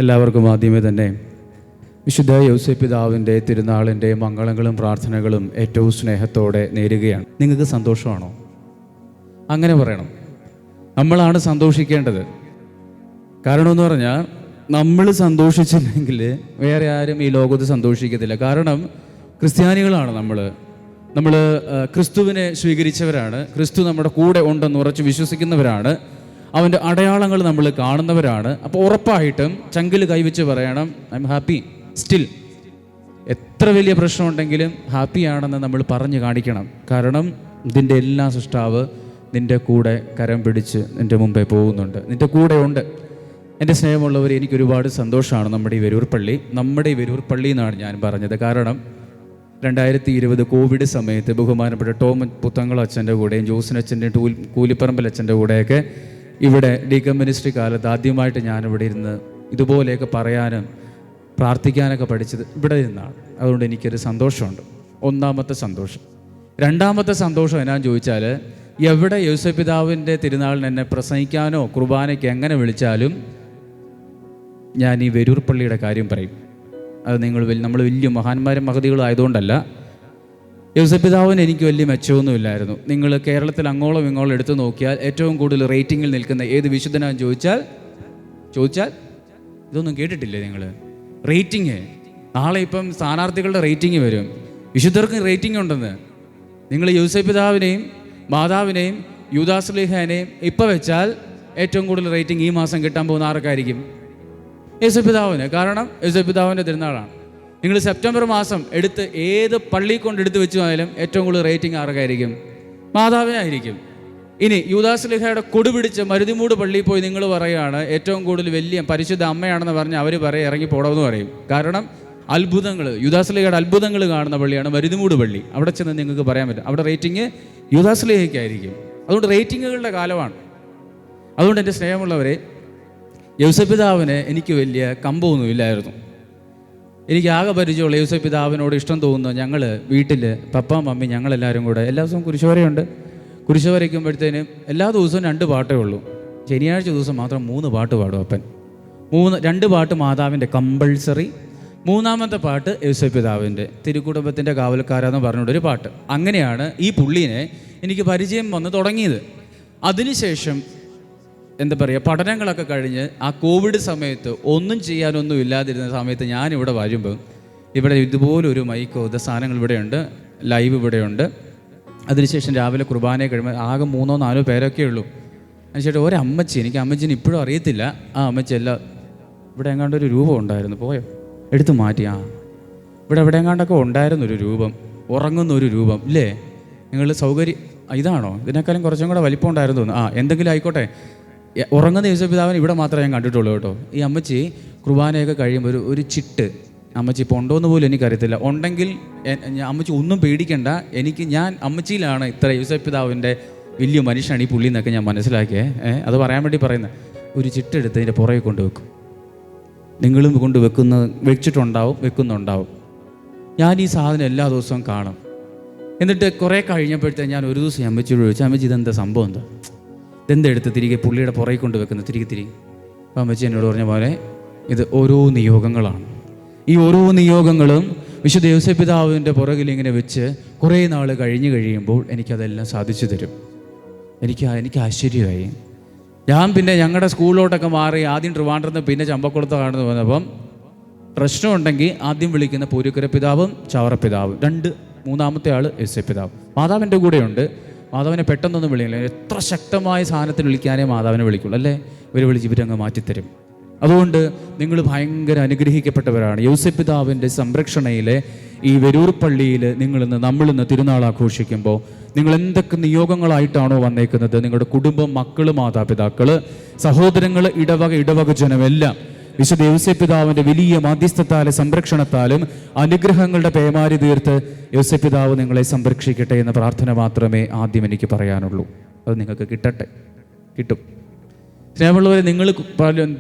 എല്ലാവർക്കും ആദ്യമേ തന്നെ വിശുദ്ധ യൗസേപ്പ് പിതാവിൻ്റെ തിരുനാളിൻ്റെ മംഗളങ്ങളും പ്രാർത്ഥനകളും ഏറ്റവും സ്നേഹത്തോടെ നേരുകയാണ്. നിങ്ങൾക്ക് സന്തോഷമാണോ? അങ്ങനെ പറയണം. നമ്മളാണ് സന്തോഷിക്കേണ്ടത്. കാരണം എന്ന് പറഞ്ഞാൽ നമ്മൾ സന്തോഷിച്ചില്ലെങ്കിൽ വേറെ ആരും ഈ ലോകത്ത് സന്തോഷിക്കത്തില്ല. കാരണം ക്രിസ്ത്യാനികളാണ് നമ്മൾ ക്രിസ്തുവിനെ സ്വീകരിച്ചവരാണ്. ക്രിസ്തു നമ്മുടെ കൂടെ ഉണ്ടെന്ന് ഉറച്ച് വിശ്വസിക്കുന്നവരാണ്. അവൻ്റെ അടയാളങ്ങൾ നമ്മൾ കാണുന്നവരാണ്. അപ്പോൾ ഉറപ്പായിട്ടും ചങ്കിൽ കൈവച്ച് പറയണം, ഐ എം ഹാപ്പി സ്റ്റിൽ. എത്ര വലിയ പ്രശ്നമുണ്ടെങ്കിലും ഹാപ്പിയാണെന്ന് നമ്മൾ പറഞ്ഞു കാണിക്കണം. കാരണം ഇതിൻ്റെ എല്ലാ സൃഷ്ടാവ് നിൻ്റെ കൂടെ കരം പിടിച്ച് നിൻ്റെ മുമ്പേ പോകുന്നുണ്ട്, നിൻ്റെ കൂടെ ഉണ്ട്. എൻ്റെ സ്നേഹമുള്ളവർ, എനിക്കൊരുപാട് സന്തോഷമാണ് നമ്മുടെ ഈ വെരൂർ പള്ളി എന്നാണ് ഞാൻ പറഞ്ഞത്. കാരണം 2020 കോവിഡ് സമയത്ത് ബഹുമാനപ്പെട്ട ടോം പുത്തങ്കൾ അച്ഛൻ്റെ കൂടെയും ജോസിനച്ഛൻ്റെ കൂലിപ്പറമ്പൽ അച്ഛൻ്റെ കൂടെയൊക്കെ ഇവിടെ ഡീക്കൺ മിനിസ്ട്രി കാലത്ത് ആദ്യമായിട്ട് ഞാനിവിടെ ഇരുന്ന് ഇതുപോലെയൊക്കെ പറയാനും പ്രാർത്ഥിക്കാനൊക്കെ പഠിച്ചത് ഇവിടെ ഇരുന്നാണ്. അതുകൊണ്ട് എനിക്കൊരു സന്തോഷമുണ്ട്. ഒന്നാമത്തെ സന്തോഷം. രണ്ടാമത്തെ സന്തോഷം എന്നാന്ന് ചോദിച്ചാൽ, എവിടെ യൗസേപ്പ് പിതാവിൻ്റെ തിരുനാളിന് എന്നെ പ്രസംഗിക്കാനോ കുർബാനയ്ക്ക് എങ്ങനെ വിളിച്ചാലും ഞാൻ ഈ വെരൂർ പള്ളിയുടെ കാര്യം പറയും. അത് നമ്മൾ വലിയ മഹാന്മാരും മഹതികളും ആയതുകൊണ്ടല്ല. യൗസേപ്പ് പിതാവിന് എനിക്ക് വലിയ മെച്ചമൊന്നുമില്ലായിരുന്നു. നിങ്ങൾ കേരളത്തിൽ അങ്ങോളം ഇങ്ങോളം എടുത്തു നോക്കിയാൽ ഏറ്റവും കൂടുതൽ റേറ്റിങ്ങിൽ നിൽക്കുന്ന ഏത് വിശുദ്ധനാന്ന് ചോദിച്ചാൽ ഇതൊന്നും കേട്ടിട്ടില്ലേ നിങ്ങൾ? റേറ്റിംഗ് നാളെ ഇപ്പം സ്ഥാനാർത്ഥികളുടെ റേറ്റിംഗ് വരും. വിശുദ്ധർക്ക് റേറ്റിംഗ് ഉണ്ടെന്ന്. നിങ്ങൾ യൗസേപ്പ് പിതാവിനെയും മാതാവിനെയും യൂദാസ്ലീഹാനെയും ഇപ്പം വെച്ചാൽ ഏറ്റവും കൂടുതൽ റേറ്റിംഗ് ഈ മാസം കിട്ടാൻ പോകുന്ന ആർക്കായിരിക്കും? യൗസേപ്പ് പിതാവിന്. കാരണം യൗസേപ്പ് പിതാവിൻ്റെ തിരുനാളാണ്. നിങ്ങൾ സെപ്റ്റംബർ മാസം എടുത്ത് ഏത് പള്ളി കൊണ്ട് എടുത്ത് വെച്ച് പോയാലും ഏറ്റവും കൂടുതൽ റേറ്റിംഗ് ആർക്കായിരിക്കും? മാതാവിനായിരിക്കും. ഇനി യൂദാസ്ലീഹയുടെ കൊടുപിടിച്ച് മരുതിമൂട് പള്ളിയിൽ പോയി നിങ്ങൾ പറയുകയാണ് ഏറ്റവും കൂടുതൽ വലിയ പരിശുദ്ധ അമ്മയാണെന്ന് പറഞ്ഞ് അവർ പറയും ഇറങ്ങി പോടാമെന്ന് പറയും. കാരണം അത്ഭുതങ്ങൾ, യൂദാസ്ലീഹയുടെ അത്ഭുതങ്ങൾ കാണുന്ന പള്ളിയാണ് മരുതിമൂട് പള്ളി. അവിടെ ചെന്ന് നിങ്ങൾക്ക് പറയാൻ പറ്റും അവിടെ റേറ്റിംഗ് യൂദാസ്ലീഹയ്ക്കായിരിക്കും. അതുകൊണ്ട് റേറ്റിങ്ങുകളുടെ കാലമാണ്. അതുകൊണ്ട് എൻ്റെ സ്നേഹമുള്ളവരെ, യൗസേപ്പ് പിതാവിന് എനിക്ക് വലിയ കമ്പമൊന്നുമില്ലായിരുന്നു. എനിക്ക് ആകെ പരിചയമുള്ള യൗസേപ്പ് പിതാവിനോട് ഇഷ്ടം തോന്നുന്നു. ഞങ്ങൾ വീട്ടിൽ പപ്പ മമ്മി ഞങ്ങളെല്ലാവരും കൂടെ എല്ലാ ദിവസവും കുരിശുവരയുണ്ട്. കുരിശ് വരയ്ക്കുമ്പോഴത്തേനും എല്ലാ ദിവസവും 2 പാട്ടേ ഉള്ളൂ. ശനിയാഴ്ച ദിവസം മാത്രം 3 പാട്ട് പാടും അപ്പൻ. 2 പാട്ട് മാതാവിൻ്റെ കമ്പൾസറി, 3ാമത്തെ പാട്ട് യൗസേപ്പ് പിതാവിൻ്റെ തിരുക്കുടുംബത്തിൻ്റെ കാവൽക്കാരെന്ന് പറഞ്ഞുകൊണ്ടൊരു പാട്ട്. അങ്ങനെയാണ് ഈ പുള്ളീനെ എനിക്ക് പരിചയം വന്ന് തുടങ്ങിയത്. അതിനുശേഷം എന്താ പറയുക, പഠനങ്ങളൊക്കെ കഴിഞ്ഞ് ആ കോവിഡ് സമയത്ത് ഒന്നും ചെയ്യാനൊന്നും ഇല്ലാതിരുന്ന സമയത്ത് ഞാനിവിടെ വരുമ്പം ഇവിടെ ഇതുപോലൊരു മൈക്കോ സാധനങ്ങൾ ഇവിടെയുണ്ട്, ലൈവ് ഇവിടെയുണ്ട്. അതിനുശേഷം രാവിലെ കുർബാനയെ കഴിയുമ്പോൾ ആകെ 3-4 പേരൊക്കെ ഉള്ളൂ. അതിനുശേഷം ഒരമ്മച്ചി, എനിക്ക് അമ്മച്ചിനെ ഇപ്പോഴും അറിയത്തില്ല. ആ അമ്മച്ചി എല്ലാം ഇവിടെ എങ്ങാണ്ടൊരു രൂപം ഉണ്ടായിരുന്നു, പോയോ എടുത്തു മാറ്റി. ഇവിടെ എങ്ങാണ്ടൊക്കെ ഉണ്ടായിരുന്നൊരു രൂപം, ഉറങ്ങുന്നൊരു രൂപം ഇല്ലേ? നിങ്ങൾ സൗകര്യം ഇതാണോ? ഇതിനേക്കാളും കുറച്ചും കൂടെ വലിപ്പം ഉണ്ടായിരുന്നു തോന്നുന്നു. എന്തെങ്കിലും ആയിക്കോട്ടെ. ഉറങ്ങുന്ന യൗസേപ്പ് പിതാവിനെ ഇവിടെ മാത്രമേ ഞാൻ കണ്ടിട്ടുള്ളൂ കേട്ടോ. ഈ അമ്മച്ചി കുർബാനയൊക്കെ കഴിയുമ്പോൾ ഒരു ചിട്ട്, അമ്മച്ചി ഇപ്പോൾ ഉണ്ടോയെന്ന് പോലും എനിക്കറിയത്തില്ല. ഉണ്ടെങ്കിൽ അമ്മച്ചി ഒന്നും പേടിക്കണ്ട, ഞാൻ അമ്മച്ചിയിലാണ് ഇത്ര യൗസേപ്പ് പിതാവിൻ്റെ വലിയ മനുഷ്യനാണ് ഈ പുള്ളി എന്നൊക്കെ ഞാൻ മനസ്സിലാക്കിയേ. അത് പറയാൻ വേണ്ടി പറയുന്നത്. ഒരു ചിട്ടെടുത്ത് അതിൻ്റെ പുറകെ കൊണ്ടുവെക്കും. നിങ്ങളും വെക്കുന്നുണ്ടാവും. ഞാൻ ഈ സാധനം എല്ലാ ദിവസവും കാണും. എന്നിട്ട് കുറേ കഴിഞ്ഞപ്പോഴത്തെ ഞാൻ ഒരു ദിവസം അമ്മച്ചിയോട് ചോദിച്ചു, അമ്മച്ചി ഇതെന്താ സംഭവം, ഇതെന്താ എടുത്ത് തിരികെ പുള്ളിയുടെ പുറകെ കൊണ്ട് വെക്കുന്നത് തിരികെ. അപ്പോൾ അമ്മച്ചി എന്നോട് പറഞ്ഞ പോലെ ഇത് ഓരോ നിയോഗങ്ങളാണ്. ഈ ഓരോ നിയോഗങ്ങളും വിശുദ്ധ യൗസേപ്പ് പിതാവിൻ്റെ പുറകിൽ ഇങ്ങനെ വെച്ച് കുറേ നാൾ കഴിയുമ്പോൾ എനിക്കതെല്ലാം സാധിച്ചു തരും. എനിക്ക് ആശ്ചര്യമായി. ഞാൻ പിന്നെ ഞങ്ങളുടെ സ്കൂളിലോട്ടൊക്കെ മാറി ആദ്യം ട്രിവാൻഡ്രത്ത് പിന്നെ ചമ്പക്കുളത്ത് കാണുന്നു വന്നപ്പം പ്രശ്നമുണ്ടെങ്കിൽ ആദ്യം വിളിക്കുന്ന പൂരക്കര പിതാവും ചവറ പിതാവും, 3ാമത്തെ ആൾ യൗസേപ്പ് പിതാവ്. മാതാവിൻ്റെ കൂടെയുണ്ട്. മാതാവിനെ പെട്ടെന്നൊന്നും വിളിക്കില്ല. എത്ര ശക്തമായ സാധനത്തിന് വിളിക്കാനേ മാതാവിനെ വിളിക്കുള്ളൂ അല്ലേ? ഇവരങ്ങ് മാറ്റിത്തരും. അതുകൊണ്ട് നിങ്ങൾ ഭയങ്കര അനുഗ്രഹിക്കപ്പെട്ടവരാണ്. യൗസേപ്പ് പിതാവിൻ്റെ സംരക്ഷണയിലെ ഈ വെരൂർ പള്ളിയിൽ നമ്മളിന്ന് തിരുനാൾ ആഘോഷിക്കുമ്പോൾ നിങ്ങൾ എന്തൊക്കെ നിയോഗങ്ങളായിട്ടാണോ വന്നേക്കുന്നത്, നിങ്ങളുടെ കുടുംബം, മക്കൾ, മാതാപിതാക്കൾ, സഹോദരങ്ങൾ, ഇടവക ജനമെല്ലാം വിശുദ്ധ യൗസേപ്പ് പിതാവിൻ്റെ വലിയ മാധ്യസ്ഥത്താലും സംരക്ഷണത്താലും അനുഗ്രഹങ്ങളുടെ പേമാരി തീർത്ത് യൗസേപ്പ് പിതാവ് നിങ്ങളെ സംരക്ഷിക്കട്ടെ എന്ന പ്രാർത്ഥന മാത്രമേ ആദ്യം എനിക്ക് പറയാനുള്ളൂ. അത് നിങ്ങൾക്ക് കിട്ടും. സ്നേഹമുള്ളവരെ, നിങ്ങൾ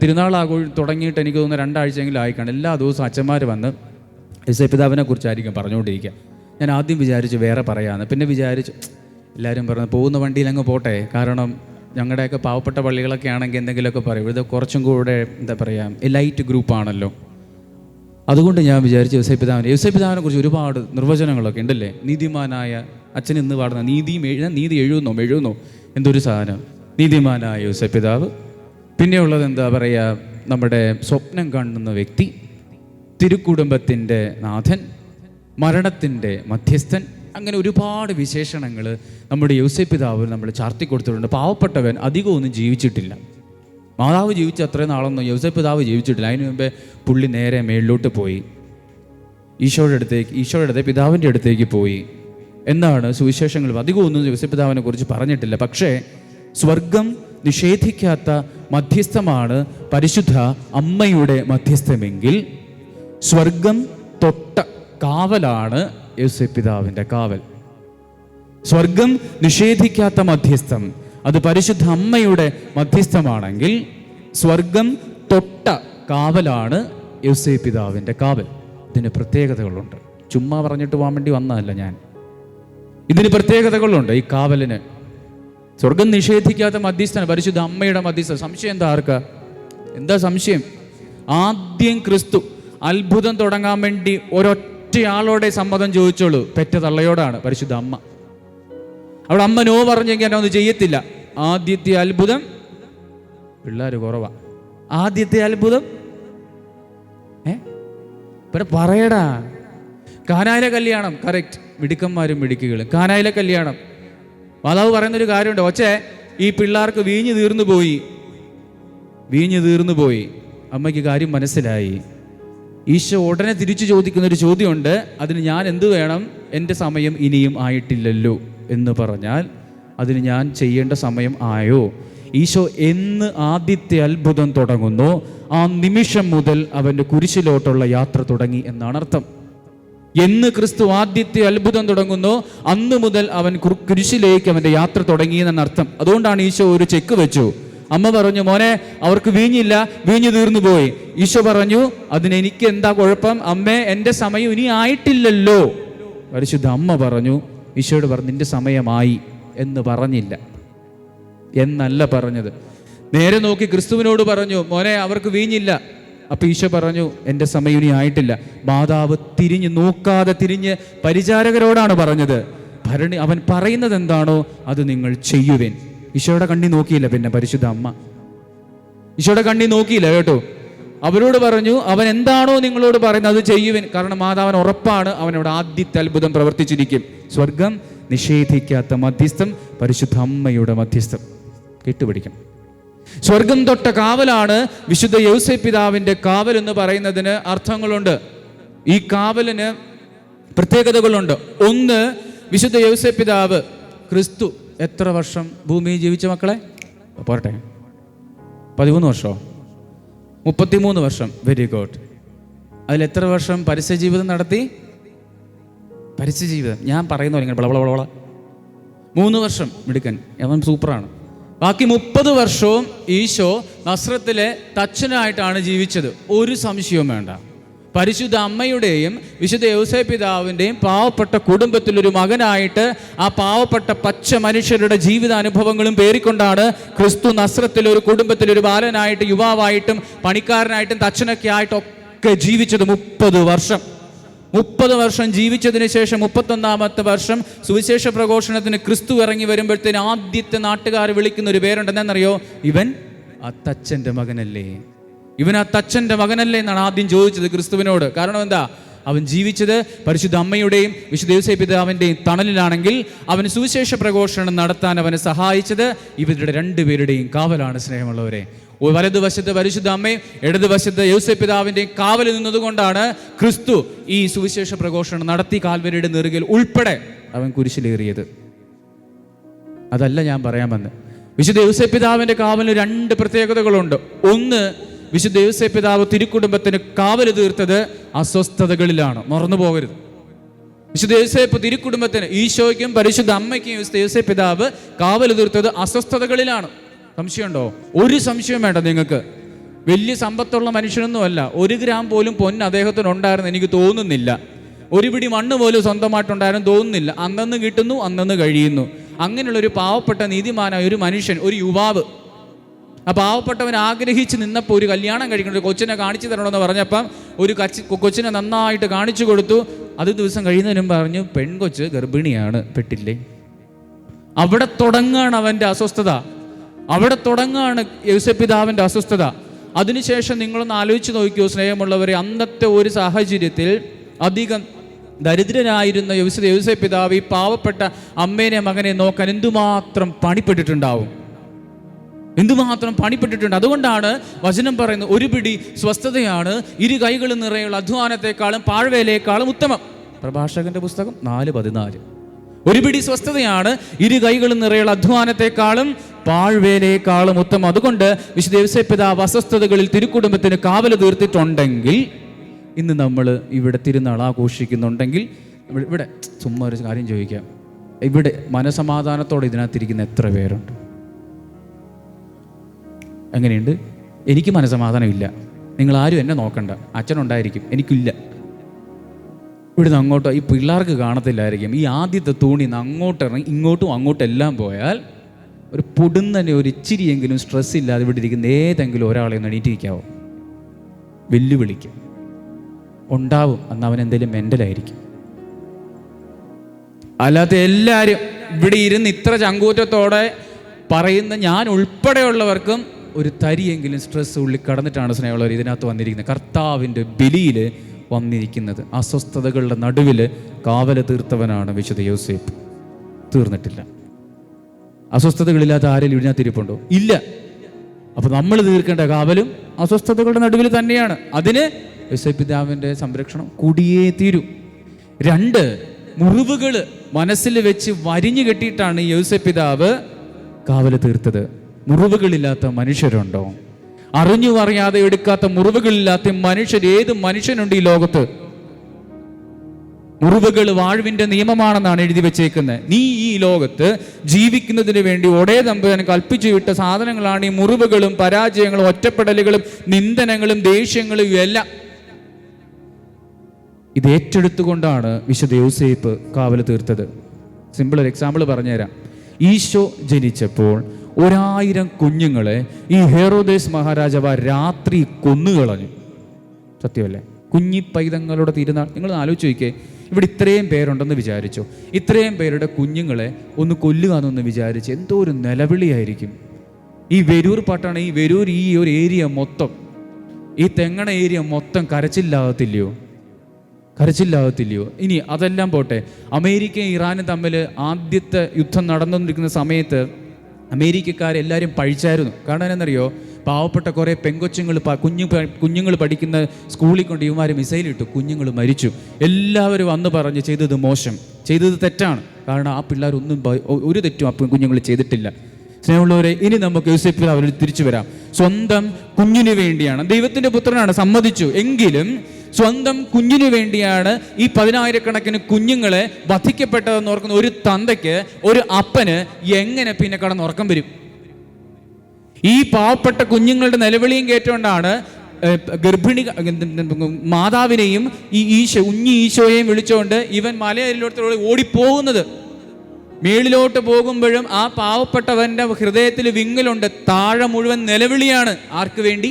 തിരുനാൾ തുടങ്ങിയിട്ട് എനിക്ക് തോന്നുന്നു 2 ആഴ്ചയെങ്കിലും ആയിക്കാണ്. എല്ലാ ദിവസവും അച്ഛന്മാർ വന്ന് യൗസേപ്പ് പിതാവിനെ കുറിച്ചായിരിക്കും പറഞ്ഞുകൊണ്ടിരിക്കുക. ഞാൻ ആദ്യം വിചാരിച്ചു വേറെ പറയാമെന്ന്. പിന്നെ വിചാരിച്ചു എല്ലാവരും പറഞ്ഞു പോകുന്ന വണ്ടിയിൽ അങ്ങ് പോട്ടെ. കാരണം ഞങ്ങളുടെയൊക്കെ പാവപ്പെട്ട പള്ളികളൊക്കെ ആണെങ്കിൽ എന്തെങ്കിലുമൊക്കെ പറയും, ഇത് കുറച്ചും കൂടെ എന്താ പറയുക എലൈറ്റ് ഗ്രൂപ്പാണല്ലോ. അതുകൊണ്ട് ഞാൻ വിചാരിച്ചു യോസേപ്പ് പിതാവിനെ കുറിച്ച് ഒരുപാട് നിർവചനങ്ങളൊക്കെ ഉണ്ടല്ലേ. നീതിമാനായ അച്ഛൻ ഇന്ന് പാടുന്ന നീതി എഴുതുന്നോ എന്തൊരു സാധനം, നീതിമാനായ യോസേപ്പ് പിതാവ്. പിന്നെയുള്ളത് എന്താ പറയുക, നമ്മുടെ സ്വപ്നം കാണുന്ന വ്യക്തി, തിരുക്കുടുംബത്തിൻ്റെ നാഥൻ, മരണത്തിൻ്റെ മധ്യസ്ഥൻ, അങ്ങനെ ഒരുപാട് വിശേഷണങ്ങൾ നമ്മുടെ യോസേപ്പ് പിതാവ് നമ്മൾ ചാർത്തി കൊടുത്തിട്ടുണ്ട്. പാവപ്പെട്ടവൻ അധികമൊന്നും ജീവിച്ചിട്ടില്ല. മാതാവ് ജീവിച്ച അത്രയും നാളൊന്നും യോസേപ്പ് പിതാവ് ജീവിച്ചിട്ടില്ല. അതിന് മുമ്പേ പുള്ളി നേരെ മേളിലോട്ട് പോയി, ഈശോയുടെ അടുത്തേക്ക് പിതാവിൻ്റെ അടുത്തേക്ക് പോയി എന്നാണ് സുവിശേഷങ്ങൾ. അധികമൊന്നും യോസേപ്പ് പിതാവിനെ കുറിച്ച് പറഞ്ഞിട്ടില്ല. പക്ഷേ സ്വർഗം നിഷേധിക്കാത്ത മധ്യസ്ഥമാണ് പരിശുദ്ധ അമ്മയുടെ മധ്യസ്ഥമെങ്കിൽ സ്വർഗം തൊട്ട കാവലാണ് യോസേപ്പ് പിതാവിൻ്റെ കാവൽ. സ്വർഗം നിഷേധിക്കാത്ത മധ്യസ്ഥം അത് പരിശുദ്ധ അമ്മയുടെ മധ്യസ്ഥമാണെങ്കിൽ സ്വർഗം തൊട്ട കാവലാണ് യോസേപ്പ് പിതാവിൻ്റെ കാവൽ. ഇതിന് പ്രത്യേകതകളുണ്ട്. ചുമ്മാ പറഞ്ഞിട്ട് പോകാൻ വേണ്ടി വന്നതല്ല ഞാൻ. ഇതിന് പ്രത്യേകതകളുണ്ട്. ഈ കാവലിന് സ്വർഗം നിഷേധിക്കാത്ത മധ്യസ്ഥൻ പരിശുദ്ധ അമ്മയുടെ മധ്യസ്ഥം. സംശയം എന്താ ആർക്കാ? എന്താ സംശയം? ആദ്യം ക്രിസ്തു അത്ഭുതം തുടങ്ങാൻ വേണ്ടി ഒരൊറ്റയാളോടെ സമ്മതം ചോദിച്ചോളൂ, പെറ്റ തള്ളയോടാണ്, പരിശുദ്ധ അമ്മ. അവിടെ അമ്മ നോ പറഞ്ഞെങ്കിൽ എന്നെ ഒന്നും ചെയ്യത്തില്ല. ആദ്യത്തെ അത്ഭുതം, പിള്ളേർ കുറവാ, ആദ്യത്തെ അത്ഭുതം പറയടാ, കാനായിലെ കല്യാണം. കറക്റ്റ്, മിടുക്കന്മാരും മിടുക്കുകളും. കാനായിലെ കല്യാണം. മാതാവ് പറയുന്നൊരു കാര്യമുണ്ട്, ഒച്ചേ ഈ പിള്ളേർക്ക് വീഞ്ഞ് തീർന്നു പോയി. അമ്മയ്ക്ക് കാര്യം മനസ്സിലായി. ഈശോ ഉടനെ തിരിച്ചു ചോദിക്കുന്നൊരു ചോദ്യമുണ്ട്, അതിന് ഞാൻ എന്ത് വേണം? എൻ്റെ സമയം ഇനിയും ആയിട്ടില്ലല്ലോ എന്ന് പറഞ്ഞാൽ അതിന് ഞാൻ ചെയ്യേണ്ട സമയം ആയോ? ഈശോ എന്ന് ആദ്യത്തെ അത്ഭുതം തുടങ്ങുന്നു, ആ നിമിഷം മുതൽ അവൻ്റെ കുരിശിലോട്ടുള്ള യാത്ര തുടങ്ങി എന്നാണ് അർത്ഥം. എന്ന് ക്രിസ്തു ആദ്യത്തെ അത്ഭുതം തുടങ്ങുന്നു, അന്ന് മുതൽ അവൻ കുരിശിലേക്ക് അവൻ്റെ യാത്ര തുടങ്ങി എന്നർത്ഥം. അതുകൊണ്ടാണ് ഈശോ ഒരു ചെക്ക് വെച്ചു. അമ്മ പറഞ്ഞു, മോനെ അവർക്ക് വീഞ്ഞില്ല, വീഞ്ഞ് തീർന്നു പോയി. ഈശോ പറഞ്ഞു, അതിന് എനിക്ക് എന്താ കുഴപ്പം? അമ്മേ, എൻ്റെ സമയം ഇനി ആയിട്ടില്ലല്ലോ. പരിശുദ്ധ അമ്മ പറഞ്ഞു, ഈശോയോട് പറഞ്ഞു, നിന്റെ സമയമായി എന്ന് പറഞ്ഞില്ല, എന്നല്ല പറഞ്ഞത്. നേരെ നോക്കി ക്രിസ്തുവിനോട് പറഞ്ഞു, മോനെ അവർക്ക് വീഞ്ഞില്ല. അപ്പൊ ഈശോ പറഞ്ഞു, എൻ്റെ സമയം ഇനി ആയിട്ടില്ല. മാതാവ് തിരിഞ്ഞ് പരിചാരകരോടാണ് പറഞ്ഞത്, അവൻ പറയുന്നത് എന്താണോ അത് നിങ്ങൾ ചെയ്യുവേൻ. ഈശോയുടെ കണ്ണി നോക്കിയില്ല. പിന്നെ പരിശുദ്ധ അമ്മ ഈശോയുടെ കണ്ണി നോക്കിയില്ല കേട്ടോ. അവരോട് പറഞ്ഞു, അവൻ എന്താണോ നിങ്ങളോട് പറയുന്നത് അത് ചെയ്യുവേൻ. കാരണം മാതാവൻ ഉറപ്പാണ്, അവനോട് ആദ്യത്തെ അത്ഭുതം പ്രവർത്തിച്ചിരിക്കും. സ്വർഗം നിഷേധിക്കാത്ത മധ്യസ്ഥം പരിശുദ്ധ അമ്മയുടെ മധ്യസ്ഥം. കേട്ടുപിടിക്കണം. സ്വർഗം തൊട്ട കാവലാണ് വിശുദ്ധ യോസേപ്പ് പിതാവിൻ്റെ കാവൽ എന്ന് പറയുന്നതിന് അർത്ഥങ്ങളുണ്ട്. ഈ കാവലിന് പ്രത്യേകതകളുണ്ട്. ഒന്ന്, വിശുദ്ധ യോസേപ്പ് പിതാവ് ക്രിസ്തു എത്ര വർഷം ഭൂമിയിൽ ജീവിച്ച മക്കളെ? പോരട്ടെ, 13 വർഷമോ 33 വർഷം. Very good. അതിൽ എത്ര വർഷം പരസ്യജീവിതം നടത്തി? പരസ്യജീവിതം ഞാൻ പറയുന്ന പോലെ ഇങ്ങനെ 3 വർഷം. മിടുക്കൻ, അവൻ സൂപ്പറാണ്. ബാക്കി 30 വർഷവും ഈശോ നസ്രത്തിലെ തച്ചനായിട്ടാണ് ജീവിച്ചത്. ഒരു സംശയവും വേണ്ട. പരിശുദ്ധ അമ്മയുടെയും വിശുദ്ധ യോസേപ്പ് പിതാവിൻ്റെയും പാവപ്പെട്ട കുടുംബത്തിലൊരു മകനായിട്ട് ആ പാവപ്പെട്ട പച്ച മനുഷ്യരുടെ ജീവിതാനുഭവങ്ങളും പേറിക്കൊണ്ടാണ് ക്രിസ്തു നസ്രത്തിലെ ഒരു കുടുംബത്തിലൊരു ബാലനായിട്ട്, യുവാവായിട്ടും, പണിക്കാരനായിട്ടും, തച്ചനൊക്കെ ആയിട്ടൊക്കെ ജീവിച്ചത് 30 വർഷം. 30 വർഷം ജീവിച്ചതിന് ശേഷം 31-ാമത്തെ വർഷം സുവിശേഷ പ്രഘോഷണത്തിന് ക്രിസ്തു ഇറങ്ങി വരുമ്പോഴത്തേന് ആദ്യത്തെ നാട്ടുകാർ വിളിക്കുന്ന ഒരു പേരുണ്ടെന്നറിയോ? ഇവൻ ആ തച്ചൻ്റെ മകനല്ലേ, ഇവൻ ആ തച്ചൻ്റെ മകനല്ലേ എന്നാണ് ആദ്യം ചോദിച്ചത് ക്രിസ്തുവിനോട്. കാരണം എന്താ? അവൻ ജീവിച്ചത് പരിശുദ്ധ അമ്മയുടെയും വിശുദ്ധ യോസേപ്പ് പിതാവിൻ്റെയും തണലിലാണെങ്കിൽ അവന് സുവിശേഷ പ്രഘോഷണം നടത്താൻ അവനെ സഹായിച്ചത് ഇവരുടെ രണ്ടുപേരുടെയും കാവലാണ്. സ്നേഹമുള്ളവരെ, വലതുവശത്ത് പരിശുദ്ധ അമ്മയും ഇടതുവശത്ത് യോസേപ്പ് പിതാവിൻ്റെയും കാവൽ നിന്നതുകൊണ്ടാണ് ക്രിസ്തു ഈ സുവിശേഷ പ്രഘോഷണം നടത്തി കാൽവരിയുടെ നെറുകയിൽ ഉൾപ്പെടെ അവൻ കുരിശിലേറിയത്. അതല്ല ഞാൻ പറയാൻ വന്നത്. വിശുദ്ധ യോസേപ്പ് പിതാവിൻ്റെ കാവലിന് 2 പ്രത്യേകതകളുണ്ട്. ഒന്ന്, വിശുദ്ധ യോസേപ്പ് പിതാവ് തിരുക്കുടുംബത്തിന് കാവൽ തീർത്തത് അസ്വസ്ഥതകളിലാണ്. മറന്നു പോകരുത്. വിശുദ്ധ യോസേപ്പ് തിരുക്കുടുംബത്തിന്, ഈശോയ്ക്കും പരിശുദ്ധ അമ്മയ്ക്കും വിശുദ്ധ യോസേപ്പ് പിതാവ് കാവൽ തീർത്തത് അസ്വസ്ഥതകളിലാണ്. സംശയമുണ്ടോ? ഒരു സംശയം വേണ്ട നിങ്ങൾക്ക്. വലിയ സമ്പത്തുള്ള മനുഷ്യനൊന്നുമല്ല. 1 ഗ്രാം പോലും പൊന്ന് അദ്ദേഹത്തിന് ഉണ്ടായിരുന്നു എനിക്ക് തോന്നുന്നില്ല. 1 പിടി മണ്ണ് പോലും സ്വന്തമായിട്ടുണ്ടായിരുന്നു തോന്നുന്നില്ല. അന്നന്ന് കിട്ടുന്നു, അന്നന്ന് കഴിയുന്നു. അങ്ങനെയുള്ളൊരു പാവപ്പെട്ട നീതിമാനായ ഒരു മനുഷ്യൻ, ഒരു യുവാവ്, ആ പാവപ്പെട്ടവൻ ആഗ്രഹിച്ച് നിന്നപ്പോൾ ഒരു കല്യാണം കഴിക്കണം, ഒരു കൊച്ചിനെ കാണിച്ചു തരണമെന്ന് പറഞ്ഞപ്പം ഒരു കൊച്ചിനെ നന്നായിട്ട് കാണിച്ചു കൊടുത്തു. അത് ദിവസം കഴിയുന്നതിനും പറഞ്ഞു പെൺകൊച്ച് ഗർഭിണിയാണ്, പെട്ടില്ലേ. അവിടെ തുടങ്ങാണ് അവൻ്റെ അസ്വസ്ഥത, അവിടെ തുടങ്ങാണ് യോസേപ്പ് പിതാവിൻ്റെ അസ്വസ്ഥത. അതിനുശേഷം നിങ്ങളൊന്ന് ആലോചിച്ച് നോക്കിയോ സ്നേഹമുള്ളവരെ, അന്നത്തെ ഒരു സാഹചര്യത്തിൽ അധികം ദരിദ്രനായിരുന്ന യോസേപ്പ് പിതാവ് ഈ പാവപ്പെട്ട അമ്മേനെ മകനെ നോക്കാൻ എന്തുമാത്രം പണിപ്പെട്ടിട്ടുണ്ടാവും, എന്തുമാത്രം പണിപ്പെട്ടിട്ടുണ്ട്. അതുകൊണ്ടാണ് വചനം പറയുന്നത്, ഒരു പിടി സ്വസ്ഥതയാണ് ഇരു കൈകളും നിറയുള്ള അധ്വാനത്തെക്കാളും പാഴ്വേലയെക്കാളും ഉത്തമം. പ്രഭാഷകന്റെ പുസ്തകം 4:14. ഒരു പിടി സ്വസ്ഥതയാണ് ഇരു കൈകളും നിറയുള്ള അധ്വാനത്തെക്കാളും പാഴ്വേലയെക്കാളും ഉത്തമം. അതുകൊണ്ട് വിശുദ്ധ യോസേപ്പ് പിതാവ് അസ്വസ്ഥതകളിൽ തിരുക്കുടുംബത്തിന് കാവല് തീർത്തിട്ടുണ്ടെങ്കിൽ, ഇന്ന് നമ്മൾ ഇവിടെ തിരുനാൾ ആഘോഷിക്കുന്നുണ്ടെങ്കിൽ, ഇവിടെ ചുമ്മാ ഒരു കാര്യം ചോദിക്കാം, ഇവിടെ മനസമാധാനത്തോടെ ഇതിനകത്തിരിക്കുന്ന എത്ര പേരുണ്ട്? എങ്ങനെയുണ്ട്? എനിക്ക് മനസമാധാനമില്ല. നിങ്ങൾ ആരും എന്നെ നോക്കണ്ട, അച്ഛനുണ്ടായിരിക്കും, എനിക്കില്ല. ഇവിടുന്ന് അങ്ങോട്ടോ ഈ പിള്ളേർക്ക് കാണത്തില്ലായിരിക്കും. ഈ ആദ്യത്തെ തൂണിന്ന് അങ്ങോട്ടിറങ്ങി ഇങ്ങോട്ടും അങ്ങോട്ടെല്ലാം പോയാൽ ഒരു പൊടുന്നനെ ഒരു ഇച്ചിരിയെങ്കിലും സ്ട്രെസ് ഇല്ലാതെ ഇവിടെ ഇരിക്കുന്ന ഏതെങ്കിലും ഒരാളെ ഒന്ന് എണീറ്റിരിക്കാവോ? വെല്ലുവിളിക്കും ഉണ്ടാവും, അന്ന് അവൻ എന്തെങ്കിലും മെൻ്റലായിരിക്കും. അല്ലാത്ത എല്ലാവരും ഇവിടെ ഇരുന്ന് ഇത്ര ചങ്കൂറ്റത്തോടെ പറയുന്ന ഞാൻ ഉൾപ്പെടെയുള്ളവർക്കും ഒരു തരിയെങ്കിലും സ്ട്രെസ് ഉള്ളിൽ കടന്നിട്ടാണ് സ്നേഹമുള്ളവർ ഇതിനകത്ത് വന്നിരിക്കുന്നത്, കർത്താവിൻ്റെ ബലിയിൽ വന്നിരിക്കുന്നത്. അസ്വസ്ഥതകളുടെ നടുവിൽ കാവല് തീർത്തവനാണ് വിശുദ്ധ യോസേപ്പ്. തീർന്നിട്ടില്ല. അസ്വസ്ഥതകളില്ലാത്ത ആരെങ്കിലും ഇതിനകത്തിരിപ്പുണ്ടോ? ഇല്ല. അപ്പൊ നമ്മൾ തീർക്കേണ്ട കാവലും അസ്വസ്ഥതകളുടെ നടുവിൽ തന്നെയാണ്. അതിന് യോസേപ്പ് പിതാവിൻ്റെ സംരക്ഷണം കൂടിയേ തീരൂ. 2 മുറിവുകൾ മനസ്സിൽ വെച്ച് വരിഞ്ഞു കെട്ടിയിട്ടാണ് യോസേപ്പ് പിതാവ് കാവല് തീർത്തത്. മുറിവുകളില്ലാത്ത മനുഷ്യരുണ്ടോ? അറിഞ്ഞു അറിയാതെ എടുക്കാത്ത മുറിവുകളില്ലാത്ത മനുഷ്യർ ഏത് മനുഷ്യനുണ്ട് ഈ ലോകത്ത്? മുറിവുകൾ വാഴ്വിന്റെ നിയമമാണെന്നാണ് എഴുതി വെച്ചേക്കുന്നത്. നീ ഈ ലോകത്ത് ജീവിക്കുന്നതിന് വേണ്ടി ഒടേ തമ്പുരാൻ കൽപ്പിച്ചു വിട്ട സാധനങ്ങളാണ് ഈ മുറിവുകളും പരാജയങ്ങളും ഒറ്റപ്പെടലുകളും നിന്ദനങ്ങളും ദേഷ്യങ്ങളും എല്ലാം. ഇത് ഏറ്റെടുത്തുകൊണ്ടാണ് വിശുദ്ധ യോസേപ്പ് കാവല് തീർത്തത്. സിമ്പിൾ ഒരു എക്സാമ്പിൾ പറഞ്ഞുതരാം. ഈശോ ജനിച്ചപ്പോൾ 1000 കുഞ്ഞുങ്ങളെ ഈ ഹെറോദേസ് മഹാരാജാവ് രാത്രി കൊന്നുകളഞ്ഞു. സത്യമല്ലേ? കുഞ്ഞി പൈതങ്ങളുടെ തിരുനാൾ. നിങ്ങൾ ആലോചിച്ച് നോക്കിയേ, ഇവിടെ ഇത്രയും പേരുണ്ടെന്ന് വിചാരിച്ചോ, ഇത്രയും പേരുടെ കുഞ്ഞുങ്ങളെ ഒന്ന് കൊല്ലുക എന്നൊന്ന് വിചാരിച്ച് എന്തോ ഒരു നിലവിളിയായിരിക്കും. ഈ വെരൂർ പട്ടണം, ഈ വെരൂർ ഈ ഒരു ഏരിയ മൊത്തം, ഈ തെങ്ങണ ഏരിയ മൊത്തം കരച്ചില്ലാകത്തില്ലയോ? കരച്ചില്ലാകത്തില്ലയോ? ഇനി അതെല്ലാം പോട്ടെ, അമേരിക്കയും ഇറാനും തമ്മിൽ ആദ്യത്തെ യുദ്ധം നടന്നുകൊണ്ടിരിക്കുന്ന സമയത്ത് അമേരിക്കക്കാരെല്ലാവരും പഴിച്ചായിരുന്നു. കാരണം എന്നറിയോ? പാവപ്പെട്ട കുറേ പെങ്കൊച്ചുങ്ങൾ കുഞ്ഞുങ്ങൾ പഠിക്കുന്ന സ്കൂളിൽ കൊണ്ട് ഇവന്മാർ മിസൈലിട്ടു, കുഞ്ഞുങ്ങൾ മരിച്ചു. എല്ലാവരും വന്ന് പറഞ്ഞ് ചെയ്തത് മോശം, ചെയ്തത് തെറ്റാണ്. കാരണം ആ പിള്ളേരൊന്നും ഒരു തെറ്റും ആ കുഞ്ഞുങ്ങൾ ചെയ്തിട്ടില്ല. സ്നേഹമുള്ളവരെ, ഇനി നമുക്ക് യോസേപ്പിൽ അവർ തിരിച്ചു വരാം. സ്വന്തം കുഞ്ഞിനു വേണ്ടിയാണ്, ദൈവത്തിൻ്റെ പുത്രനാണ്, സമ്മതിച്ചു. എങ്കിലും സ്വന്തം കുഞ്ഞിനു വേണ്ടിയാണ് ഈ 10,000-കണക്കിന് കുഞ്ഞുങ്ങളെ വധിക്കപ്പെട്ടതെന്ന് ഓർക്കുന്ന ഒരു തന്തയ്ക്ക്, ഒരു അപ്പന് എങ്ങനെ പിന്നെ കടന്നുറക്കം വരും? ഈ പാവപ്പെട്ട കുഞ്ഞുങ്ങളുടെ നിലവിളിയും കേട്ടുകൊണ്ടാണ് ഗർഭിണി മാതാവിനെയും ഈ ഈശോയെയും വിളിച്ചുകൊണ്ട് ഇവൻ മലയിലോട്ട് ഓടിപ്പോകുന്നത്. മേളിലോട്ട് പോകുമ്പോഴും ആ പാവപ്പെട്ടവന്റെ ഹൃദയത്തിൽ വിങ്ങലുണ്ട്, താഴെ മുഴുവൻ നിലവിളിയാണ്. ആർക്ക് വേണ്ടി?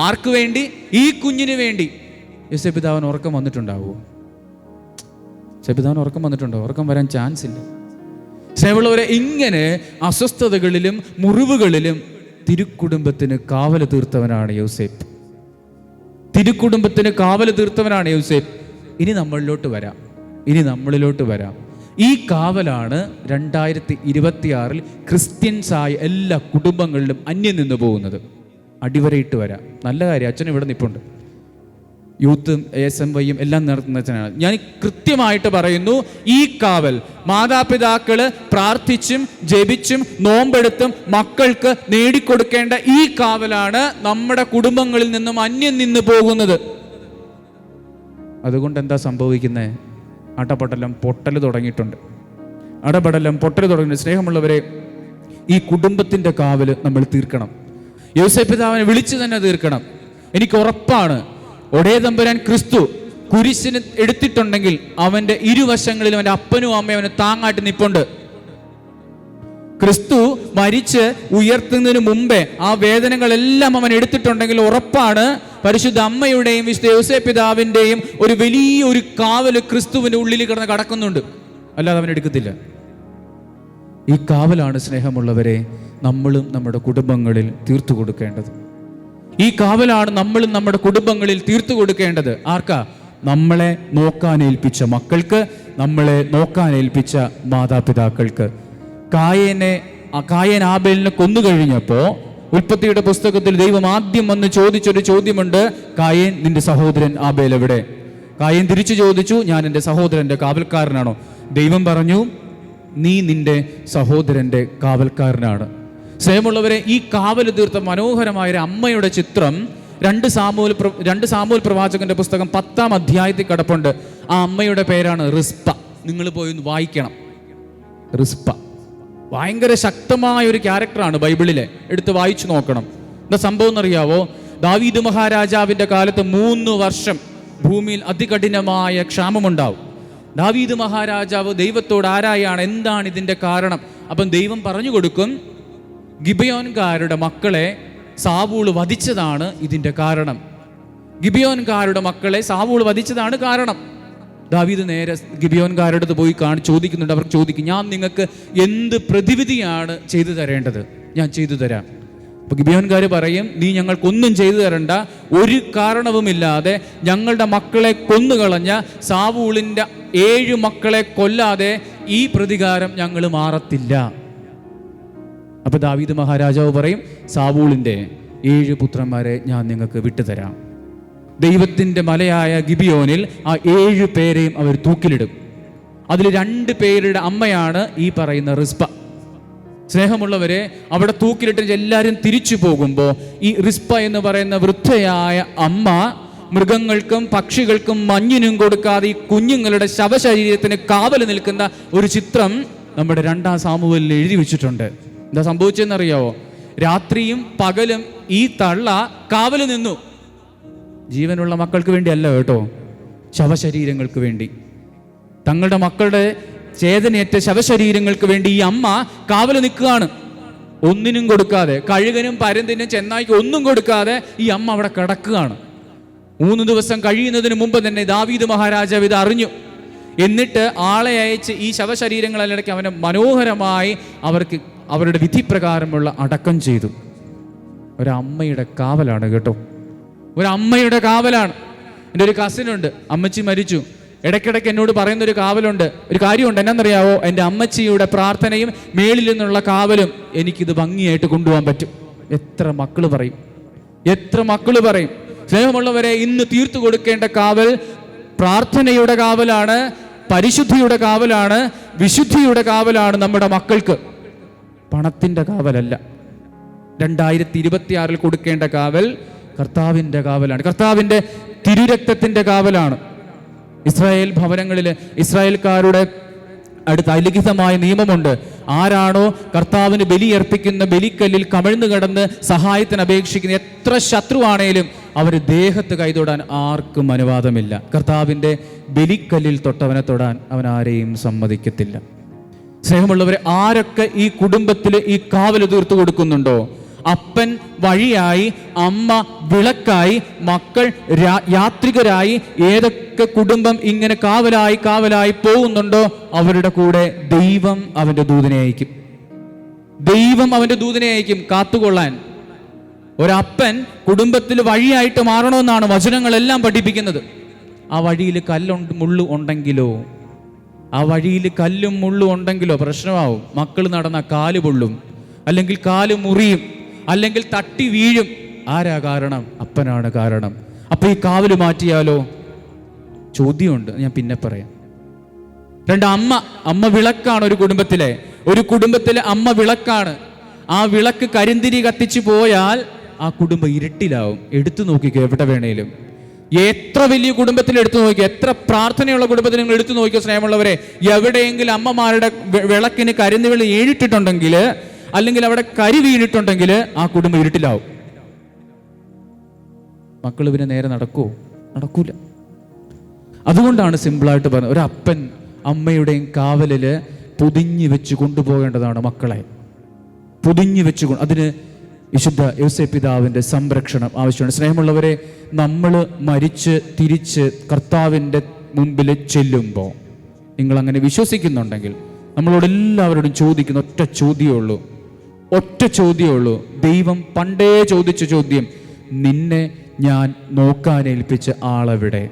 ആർക്ക് വേണ്ടി? ഈ കുഞ്ഞിന് വേണ്ടി. യോസേപ്പ് പിതാവിന് ഉറക്കം വന്നിട്ടുണ്ടാവുമോ? യോസേപ്പ് പിതാവിന് ഉറക്കം വന്നിട്ടുണ്ടോ? ഉറക്കം വരാൻ ചാൻസ് ഇല്ല. സ്നേഹമുള്ളവരെ, ഇങ്ങനെ അസ്വസ്ഥതകളിലും മുറിവുകളിലും തിരുക്കുടുംബത്തിന് കാവല് തീർത്തവനാണ് യോസേപ്പ്. തിരുക്കുടുംബത്തിന് കാവല് തീർത്തവനാണ് യോസേപ്പ്. ഇനി നമ്മളിലോട്ട് വരാം. ഈ കാവലാണ് 2026 ക്രിസ്ത്യൻസായ എല്ലാ കുടുംബങ്ങളിലും അന്യം നിന്ന് പോകുന്നത്. അടിവരയിട്ട് വരാം. നല്ല കാര്യം, അച്ഛൻ ഇവിടെ നിൽപ്പുണ്ട്. യൂത്തും ASMYയും എല്ലാം നടത്തുന്ന അച്ഛനാണ്. ഞാൻ കൃത്യമായിട്ട് പറയുന്നു, ഈ കാവൽ മാതാപിതാക്കള് പ്രാർത്ഥിച്ചും ജപിച്ചും നോമ്പെടുത്തും മക്കൾക്ക് നേടിക്കൊടുക്കേണ്ട ഈ കാവലാണ് നമ്മുടെ കുടുംബങ്ങളിൽ നിന്നും അന്യം നിന്ന് പോകുന്നത്. അതുകൊണ്ട് എന്താ സംഭവിക്കുന്നത്? അടപടലം പൊട്ടൽ തുടങ്ങിയിട്ടുണ്ട്. സ്നേഹമുള്ളവരെ, ഈ കുടുംബത്തിൻ്റെ കാവല് നമ്മൾ തീർക്കണം. യോസേപ്പ് പിതാവിനെ വിളിച്ചു തന്നെ തീർക്കണം. എനിക്ക് ഉറപ്പാണ്, ഒടേ തമ്പുരാൻ ക്രിസ്തു കുരിശിന് എടുത്തിട്ടുണ്ടെങ്കിൽ അവൻ്റെ ഇരുവശങ്ങളിലും അവൻ്റെ അപ്പനും അമ്മയും അവന് താങ്ങായിട്ട് നിൽപ്പുണ്ട്. ക്രിസ്തു മരിച്ച് ഉയർത്തുന്നതിന് മുമ്പേ ആ വേദനകളെല്ലാം അവൻ എടുത്തിട്ടുണ്ടെങ്കിൽ ഉറപ്പാണ് പരിശുദ്ധ അമ്മയുടെയും വിശുദ്ധ യോസേപ്പ് പിതാവിൻ്റെയും ഒരു വലിയൊരു കാവല് ക്രിസ്തുവിൻ്റെ ഉള്ളിൽ കിടന്ന് കടക്കുന്നുണ്ട്. അല്ലാതെ അവൻ എടുക്കത്തില്ല. ഈ കാവലാണ് സ്നേഹമുള്ളവരെ നമ്മളും നമ്മുടെ കുടുംബങ്ങളിൽ തീർത്തു കൊടുക്കേണ്ടത്. ഈ കാവലാണ് നമ്മളും നമ്മുടെ കുടുംബങ്ങളിൽ തീർത്തു കൊടുക്കേണ്ടത്. ആർക്കാ? നമ്മളെ നോക്കാനേൽപ്പിച്ച മക്കൾക്ക്, നമ്മളെ നോക്കാനേൽപ്പിച്ച മാതാപിതാക്കൾക്ക്. കായൻ ആബേലിനെ കൊന്നു കഴിഞ്ഞപ്പോൾ ഉൽപ്പത്തിയുടെ പുസ്തകത്തിൽ ദൈവം ആദ്യം വന്ന് ചോദിച്ചൊരു ചോദ്യമുണ്ട്, കായൻ, നിന്റെ സഹോദരൻ ആബേൽ എവിടെ? കായൻ തിരിച്ചു ചോദിച്ചു, ഞാൻ എൻ്റെ സഹോദരൻ്റെ കാവൽക്കാരനാണോ? ദൈവം പറഞ്ഞു, നീ നിന്റെ സഹോദരൻ്റെ കാവൽക്കാരനാണ്. സ്നേഹമുള്ളവരെ, ഈ കാവല് തീർത്ത മനോഹരമായ അമ്മയുടെ ചിത്രം 2 സാമൂൽ പ്രവാചകന്റെ പുസ്തകം 10-ാം അധ്യായത്തിൽ കിടപ്പുണ്ട്. ആ അമ്മയുടെ പേരാണ് റിസ്പ. നിങ്ങൾ പോയി ഒന്ന് വായിക്കണം. റിസ്പ ഭയങ്കര ശക്തമായ ഒരു ക്യാരക്ടറാണ് ബൈബിളിലെ. എടുത്ത് വായിച്ചു നോക്കണം. എന്താ സംഭവം എന്നറിയാവോ? ദാവീദ് മഹാരാജാവിന്റെ കാലത്ത് 3 വർഷം ഭൂമിയിൽ അതികഠിനമായ ക്ഷാമമുണ്ടാവും. ദാവീദ് മഹാരാജാവ് ദൈവത്തോട് ആരായാണ്, എന്താണ് ഇതിന്റെ കാരണം? അപ്പം ദൈവം പറഞ്ഞു കൊടുക്കും, ഗിബയോൻകാരുടെ മക്കളെ സാവൂൾ വധിച്ചതാണ് ഇതിന്റെ കാരണം. ഗിബയോൻകാരുടെ മക്കളെ സാവൂൾ വധിച്ചതാണ് കാരണം. ദാവീദ് നേരെ ഗിബയോൻകാരുടെ അടുത്ത് പോയി ചോദിക്കുന്നുണ്ട്. അവർ ചോദിക്കും, ഞാൻ നിങ്ങൾക്ക് എന്ത് പ്രതിവിധിയാണ് ചെയ്തു തരേണ്ടത്? ഞാൻ ചെയ്തു തരാം. അപ്പൊ ഗിബയോൻകാർ പറയും, നീ ഞങ്ങൾക്കൊന്നും ചെയ്തു തരണ്ട, ഒരു കാരണവുമില്ലാതെ ഞങ്ങളുടെ മക്കളെ കൊന്നുകളഞ്ഞ സാവൂളിന്റെ 7 മക്കളെ കൊല്ലാതെ ഈ പ്രതികാരം ഞങ്ങൾ മാറത്തില്ല. അപ്പൊ ദാവീദ് മഹാരാജാവ് പറയും, സാവൂളിന്റെ 7 പുത്രന്മാരെ ഞാൻ നിങ്ങൾക്ക് വിട്ടുതരാം. ദൈവത്തിന്റെ മലയായ ഗിബിയോനിൽ ആ 7 പേരെയും അവർ തൂക്കിലിടും. അതിൽ 2 പേരുടെ അമ്മയാണ് ഈ പറയുന്ന റിസ്പ. സ്നേഹമുള്ളവരെ, അവിടെ തൂക്കിലിട്ട് എല്ലാവരും തിരിച്ചു പോകുമ്പോൾ ഈ റിസ്പ എന്ന് പറയുന്ന വൃദ്ധയായ അമ്മ മൃഗങ്ങൾക്കും പക്ഷികൾക്കും മഞ്ഞിനും കൊടുക്കാതെ ഈ കുഞ്ഞുങ്ങളുടെ ശവശരീരത്തിന് കാവൽ നിൽക്കുന്ന ഒരു ചിത്രം നമ്മുടെ 2-ാം സാമുവേലിൽ എഴുതി വെച്ചിട്ടുണ്ട്. എന്താ സംഭവിച്ചതെന്നറിയാവോ? രാത്രിയും പകലും ഈ തള്ള കാവൽ നിന്നു. ജീവനുള്ള മക്കൾക്ക് വേണ്ടി അല്ല കേട്ടോ, ശവശരീരങ്ങൾക്ക് വേണ്ടി. തങ്ങളുടെ മക്കളുടെ ചേതനയേറ്റ ശവശരീരങ്ങൾക്ക് വേണ്ടി ഈ അമ്മ കാവൽ നിൽക്കുകയാണ്. ഒന്നിനും കൊടുക്കാതെ, കഴുകനും പരുന്തിനും ചെന്നായ്ക്ക് ഒന്നും കൊടുക്കാതെ ഈ അമ്മ അവിടെ കിടക്കുകയാണ്. 3 ദിവസം കഴിയുന്നതിന് മുമ്പ് തന്നെ ദാവീദ് മഹാരാജാവ് ഇത് അറിഞ്ഞു. എന്നിട്ട് ആളെ അയച്ച് ഈ ശവശരീരങ്ങളിടയ്ക്ക് അവനെ മനോഹരമായി അവർക്ക് അവരുടെ വിധിപ്രകാരമുള്ള അടക്കം ചെയ്തു. ഒരമ്മയുടെ കാവലാണ് കേട്ടോ, ഒരമ്മയുടെ കാവലാണ്. എൻ്റെ ഒരു കസിനുണ്ട്, അമ്മച്ചി മരിച്ചു. ഇടയ്ക്കിടയ്ക്ക് എന്നോട് പറയുന്നൊരു കാവലുണ്ട്, ഒരു കാര്യമുണ്ട്. എന്നാന്നറിയാവോ? എൻ്റെ അമ്മച്ചിയുടെ പ്രാർത്ഥനയും മേളിൽ നിന്നുള്ള കാവലും എനിക്കിത് ഭംഗിയായിട്ട് കൊണ്ടുപോകാൻ പറ്റും. എത്ര മക്കൾ പറയും, എത്ര മക്കൾ പറയും. സ്നേഹമുള്ളവരെ, ഇന്ന് തീർത്തു കൊടുക്കേണ്ട കാവൽ പ്രാർത്ഥനയുടെ കാവലാണ്, പരിശുദ്ധിയുടെ കാവലാണ്, വിശുദ്ധിയുടെ കാവലാണ് നമ്മുടെ മക്കൾക്ക്. പണത്തിൻ്റെ കാവലല്ല. 2026 കൊടുക്കേണ്ട കാവൽ കർത്താവിൻ്റെ കാവലാണ്, കർത്താവിൻ്റെ തിരുരക്തത്തിൻ്റെ കാവലാണ്. ഇസ്രായേൽ ഭവനങ്ങളിൽ ഇസ്രായേൽക്കാരുടെ അടുത്ത് അലിഖിതമായ നിയമമുണ്ട്. ആരാണോ കർത്താവിന് ബലിയർപ്പിക്കുന്ന ബലിക്കല്ലിൽ കമിഴ്ന്നു കിടന്ന് സഹായത്തിന് അപേക്ഷിക്കുന്ന എത്ര ശത്രുവാണേലും അവർ ദേഹത്ത് കൈതൊടാൻ ആർക്കും അനുവാദമില്ല. കർത്താവിൻ്റെ ബലിക്കല്ലിൽ തൊട്ടവനെ തൊടാൻ അവൻ ആരെയും സമ്മതിക്കത്തില്ല. സ്നേഹമുള്ളവരെ, ആരൊക്കെ ഈ കുടുംബത്തിൽ ഈ കാവൽ തീർത്തു കൊടുക്കുന്നുണ്ടോ? അപ്പൻ വഴിയായി, അമ്മ വിളക്കായി, മക്കൾ യാത്രികരായി, ഏതൊക്കെ കുടുംബം ഇങ്ങനെ കാവലായി പോകുന്നുണ്ടോ അവരുടെ കൂടെ ദൈവം അവൻ്റെ ദൂതനെ അയക്കും. ദൈവം അവൻ്റെ ദൂതനെ അയക്കും കാത്തുകൊള്ളാൻ. ഒരപ്പൻ കുടുംബത്തിൽ വഴിയായിട്ട് മാറണമെന്നാണ് വചനങ്ങളെല്ലാം പഠിപ്പിക്കുന്നത്. ആ വഴിയിൽ മുള്ളു ഉണ്ടെങ്കിലോ, ആ വഴിയിൽ കല്ലും മുള്ളും ഉണ്ടെങ്കിലോ പ്രശ്നമാവും. മക്കൾ നടന്ന കാല് പൊള്ളും, അല്ലെങ്കിൽ കാല് മുറിയും, അല്ലെങ്കിൽ തട്ടി വീഴും. ആരാ കാരണം? അപ്പനാണ് കാരണം. അപ്പൊ ഈ കാവല് മാറ്റിയാലോ? ചോദ്യമുണ്ട്, ഞാൻ പിന്നെ പറയാം. 2, അമ്മ വിളക്കാണ് ഒരു കുടുംബത്തിലെ അമ്മ വിളക്കാണ്. ആ വിളക്ക് കരിന്തിരി കത്തിച്ചു പോയാൽ ആ കുടുംബം ഇരുട്ടിലാവും. എടുത്തു നോക്കിക്കോ, എവിടെ വേണേലും. എത്ര വലിയ കുടുംബത്തിൽ എടുത്തു നോക്കിയോ, എത്ര പ്രാർത്ഥനയുള്ള കുടുംബത്തിൽ നിങ്ങൾ എടുത്തു നോക്കിയോ സ്നേഹമുള്ളവരെ, എവിടെയെങ്കിലും അമ്മമാരുടെ വിളക്കിന് കരിന്തിരി ഏഴിട്ടിട്ടുണ്ടെങ്കിൽ, അല്ലെങ്കിൽ അവിടെ കരി വീണിട്ടുണ്ടെങ്കിൽ ആ കുടുംബം ഇരുട്ടിലാവും. മക്കൾ പിന്നെ നേരെ നടക്കൂല. അതുകൊണ്ടാണ് സിമ്പിളായിട്ട് പറഞ്ഞത്, ഒരപ്പൻ അമ്മയുടെയും കാവലില് പൊതിഞ്ഞു വെച്ച് കൊണ്ടുപോകേണ്ടതാണ് മക്കളെ. പൊതിഞ്ഞു വെച്ചുകൊണ്ട് അതിന് വിശുദ്ധ യോസേപ്പ് പിതാവിൻ്റെ സംരക്ഷണം ആവശ്യമാണ്. സ്നേഹമുള്ളവരെ, നമ്മൾ മരിച്ച് തിരിച്ച് കർത്താവിൻ്റെ മുമ്പിൽ ചെല്ലുമ്പോൾ നിങ്ങളങ്ങനെ വിശ്വസിക്കുന്നുണ്ടെങ്കിൽ നമ്മളോട് എല്ലാവരോടും ചോദിക്കുന്ന ഒറ്റ ചോദ്യമേ ഉള്ളൂ. ദൈവം പണ്ടേ ചോദിച്ച ചോദ്യം, നിന്നെ ഞാൻ നോക്കാനേൽപ്പിച്ച ആളെവിടെ?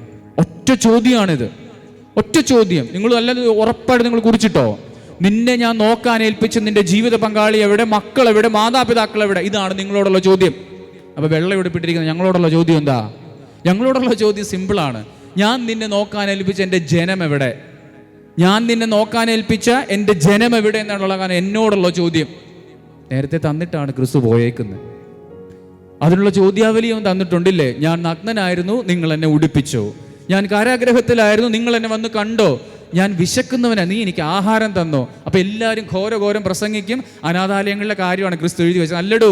ഒറ്റ ചോദ്യമാണിത്, ഒറ്റ ചോദ്യം. നിങ്ങൾ അല്ലാതെ ഉറപ്പായിട്ട് നിങ്ങൾ കുറിച്ചിട്ടോ, നിന്നെ ഞാൻ നോക്കാനേൽപ്പിച്ച നിന്റെ ജീവിത പങ്കാളി എവിടെ, മക്കൾ എവിടെ, മാതാപിതാക്കൾ എവിടെ? ഇതാണ് നിങ്ങളോടുള്ള ചോദ്യം. അപ്പോൾ വെള്ളം എടുപ്പിട്ടിരിക്കുന്നത് ഞങ്ങളോടുള്ള ചോദ്യം എന്താ? ഞങ്ങളോടുള്ള ചോദ്യം സിമ്പിളാണ്. ഞാൻ നിന്നെ നോക്കാനേൽപ്പിച്ച എൻ്റെ ജനം എവിടെ? ഞാൻ നിന്നെ നോക്കാനേൽപ്പിച്ച എൻ്റെ ജനം എവിടെ എന്നുള്ള കാരണം എന്നോടുള്ള ചോദ്യം നേരത്തെ തന്നിട്ടാണ് ക്രിസ്തു പോയേക്കുന്നത്. അതിനുള്ള ചോദ്യാവലിയും തന്നിട്ടുണ്ടില്ലേ? ഞാൻ നഗ്നനായിരുന്നു, നിങ്ങൾ എന്നെ ഉടുപ്പിച്ചോ. ഞാൻ കാരാഗ്രഹത്തിലായിരുന്നു, നിങ്ങൾ എന്നെ വന്ന് കണ്ടോ. ഞാൻ വിശക്കുന്നവനാ, നീ എനിക്ക് ആഹാരം തന്നോ. അപ്പം എല്ലാവരും ഘോരം പ്രസംഗിക്കും. അനാഥാലയങ്ങളിലെ കാര്യമാണ് ക്രിസ്തു എഴുതി വെച്ചത്. അല്ലടോ,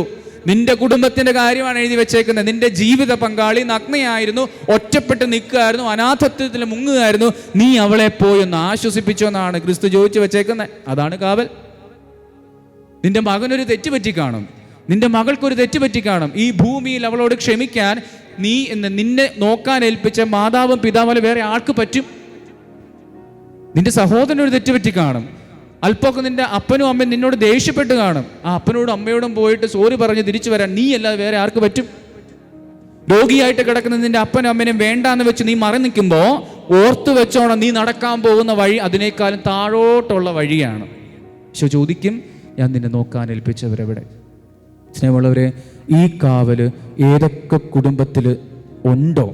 നിന്റെ കുടുംബത്തിന്റെ കാര്യമാണ് എഴുതി വെച്ചേക്കുന്നത്. നിന്റെ ജീവിത പങ്കാളി നഗ്നയായിരുന്നു, ഒറ്റപ്പെട്ട് നിൽക്കുകയായിരുന്നു, അനാഥത്വത്തിൽ മുങ്ങുകയായിരുന്നു, നീ അവളെ പോയി ഒന്ന് ആശ്വസിപ്പിച്ചോ എന്നാണ് ക്രിസ്തു ചോദിച്ചു വെച്ചേക്കുന്നത്. അതാണ് കാവൽ. നിന്റെ മകനൊരു തെറ്റുപറ്റി കാണും, നിന്റെ മകൾക്കൊരു തെറ്റുപറ്റി കാണും. ഈ ഭൂമിയിൽ അവളോട് ക്ഷമിക്കാൻ നിന്നെ നോക്കാൻ ഏൽപ്പിച്ച മാതാവും പിതാവും വേറെ ആൾക്ക് പറ്റും? നിന്റെ സഹോദരനൊരു തെറ്റുപറ്റി കാണും, അല്പമൊക്കെ നിന്റെ അപ്പനും അമ്മയും നിന്നോട് ദേഷ്യപ്പെട്ട് കാണും. ആ അപ്പനോടും അമ്മയോടും പോയിട്ട് സോറി പറഞ്ഞ് തിരിച്ചു വരാൻ നീ അല്ലാതെ വേറെ ആർക്ക് പറ്റും? രോഗിയായിട്ട് കിടക്കുന്ന നിന്റെ അപ്പനും അമ്മനും വേണ്ടാന്ന് വെച്ച് നീ മറി നിൽക്കുമ്പോൾ ഓർത്തു വെച്ചോണം, നീ നടക്കാൻ പോകുന്ന വഴി അതിനേക്കാളും താഴോട്ടുള്ള വഴിയാണ്. പക്ഷെ ചോദിക്കും, ഞാൻ നിന്നെ നോക്കാൻ ഏൽപ്പിച്ചവരെവിടെ? സ്നേഹമുള്ളവരെ, ഈ കാവല് ഏതൊക്കെ കുടുംബത്തിൽ ഉണ്ടോ?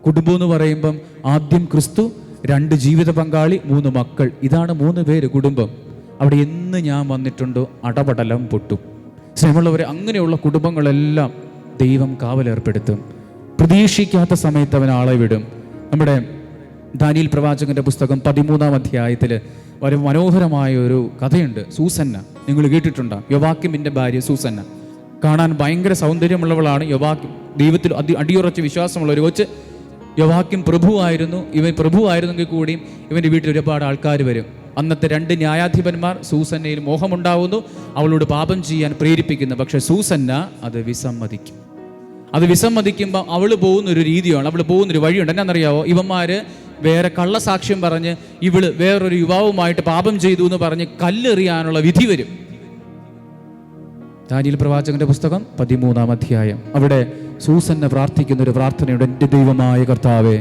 കുടുംബം എന്ന് പറയുമ്പം ആദ്യം ക്രിസ്തു, 2 ജീവിത പങ്കാളി, 3 മക്കൾ. ഇതാണ് 3 പേര് കുടുംബം. അവിടെ എന്ന് ഞാൻ വന്നിട്ടുണ്ടോ അടപടലം പൊട്ടും. സ്നേഹമുള്ളവരെ, അങ്ങനെയുള്ള കുടുംബങ്ങളെല്ലാം ദൈവം കാവലേർപ്പെടുത്തും. പ്രതീക്ഷിക്കാത്ത സമയത്ത് അവൻ ആളെ വിടും. നമ്മുടെ ദാനിയേൽ പ്രവാചകന്റെ പുസ്തകം 13-ാം അധ്യായത്തിൽ ഒരു മനോഹരമായ ഒരു കഥയുണ്ട്. സൂസന്ന, നിങ്ങൾ കേട്ടിട്ടുണ്ടോ? യോവാക്കിമിൻ്റെ ഭാര്യ സൂസന്ന. കാണാൻ ഭയങ്കര സൗന്ദര്യമുള്ളവളാണ് യോവാക്കിം. ദൈവത്തിൽ അടിയുറച്ച വിശ്വാസമുള്ള ഒരു കൊച്ച്. യോവാക്കിം പ്രഭുവായിരുന്നു. ഇവൻ പ്രഭുവായിരുന്നെങ്കിൽ കൂടിയും ഇവൻ്റെ വീട്ടിൽ ഒരുപാട് ആൾക്കാർ വരും. അന്നത്തെ 2 ന്യായാധിപന്മാർ സൂസന്നയിൽ മോഹമുണ്ടാവുന്നു, അവളോട് പാപം ചെയ്യാൻ പ്രേരിപ്പിക്കുന്നു. പക്ഷെ സൂസന്ന അത് വിസമ്മതിക്കുമ്പോൾ അവൾ പോകുന്നൊരു രീതിയാണ്, അവൾ പോകുന്നൊരു വഴിയുണ്ട്. എന്നാണെന്നറിയാവോ? ഇവന്മാർ വേറെ കള്ളസാക്ഷ്യം പറഞ്ഞ് ഇവള് വേറൊരു യുവാവുമായിട്ട് പാപം ചെയ്തു എന്ന് പറഞ്ഞ് കല്ലെറിയാനുള്ള വിധി വരും. ദാനിയേൽ പ്രവാചകന്റെ പുസ്തകം 13-ാം അധ്യായം. അവിടെ സൂസന്ന പ്രാർത്ഥിക്കുന്ന ഒരു പ്രാർത്ഥനയുണ്ട്. എൻ്റെ ദൈവമായ കർത്താവേ,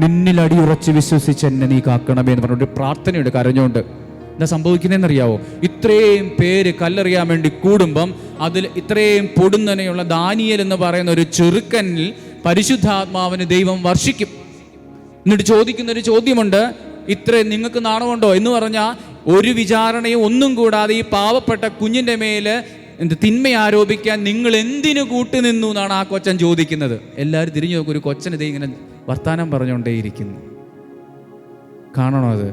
നിന്നിൽ അടിയുറച്ച് വിശ്വസിച്ച് എന്നെ നീ കാക്കണമേ എന്ന് പറഞ്ഞൊരു പ്രാർത്ഥനയുണ്ട് കരഞ്ഞുകൊണ്ട്. എന്താ സംഭവിക്കുന്നതെന്നറിയാവോ? ഇത്രയും പേര് കല്ലെറിയാൻ വേണ്ടി കൂടുമ്പം അതിൽ ഇത്രയും പൊടുന്നനെയുള്ള ദാനിയേൽ എന്ന് പറയുന്ന ഒരു ചെറുക്കനിൽ പരിശുദ്ധാത്മാവിന് ദൈവം വർഷിക്കും. എന്നിട്ട് ചോദിക്കുന്നൊരു ചോദ്യമുണ്ട്, ഇത്രയും നിങ്ങൾക്ക് നാണമുണ്ടോ എന്ന് പറഞ്ഞാൽ ഒരു വിചാരണയും ഒന്നും കൂടാതെ ഈ പാവപ്പെട്ട കുഞ്ഞിൻ്റെ മേല് തിന്മ ആരോപിക്കാൻ നിങ്ങൾ എന്തിനു കൂട്ടുനിന്നു എന്നാണ് ആ കൊച്ചൻ ചോദിക്കുന്നത്. എല്ലാവരും തിരിഞ്ഞു നോക്കും, ഒരു കൊച്ചന് ഇങ്ങനെ വർത്താനം പറഞ്ഞുകൊണ്ടേയിരിക്കുന്നു. കാണണോ അത്?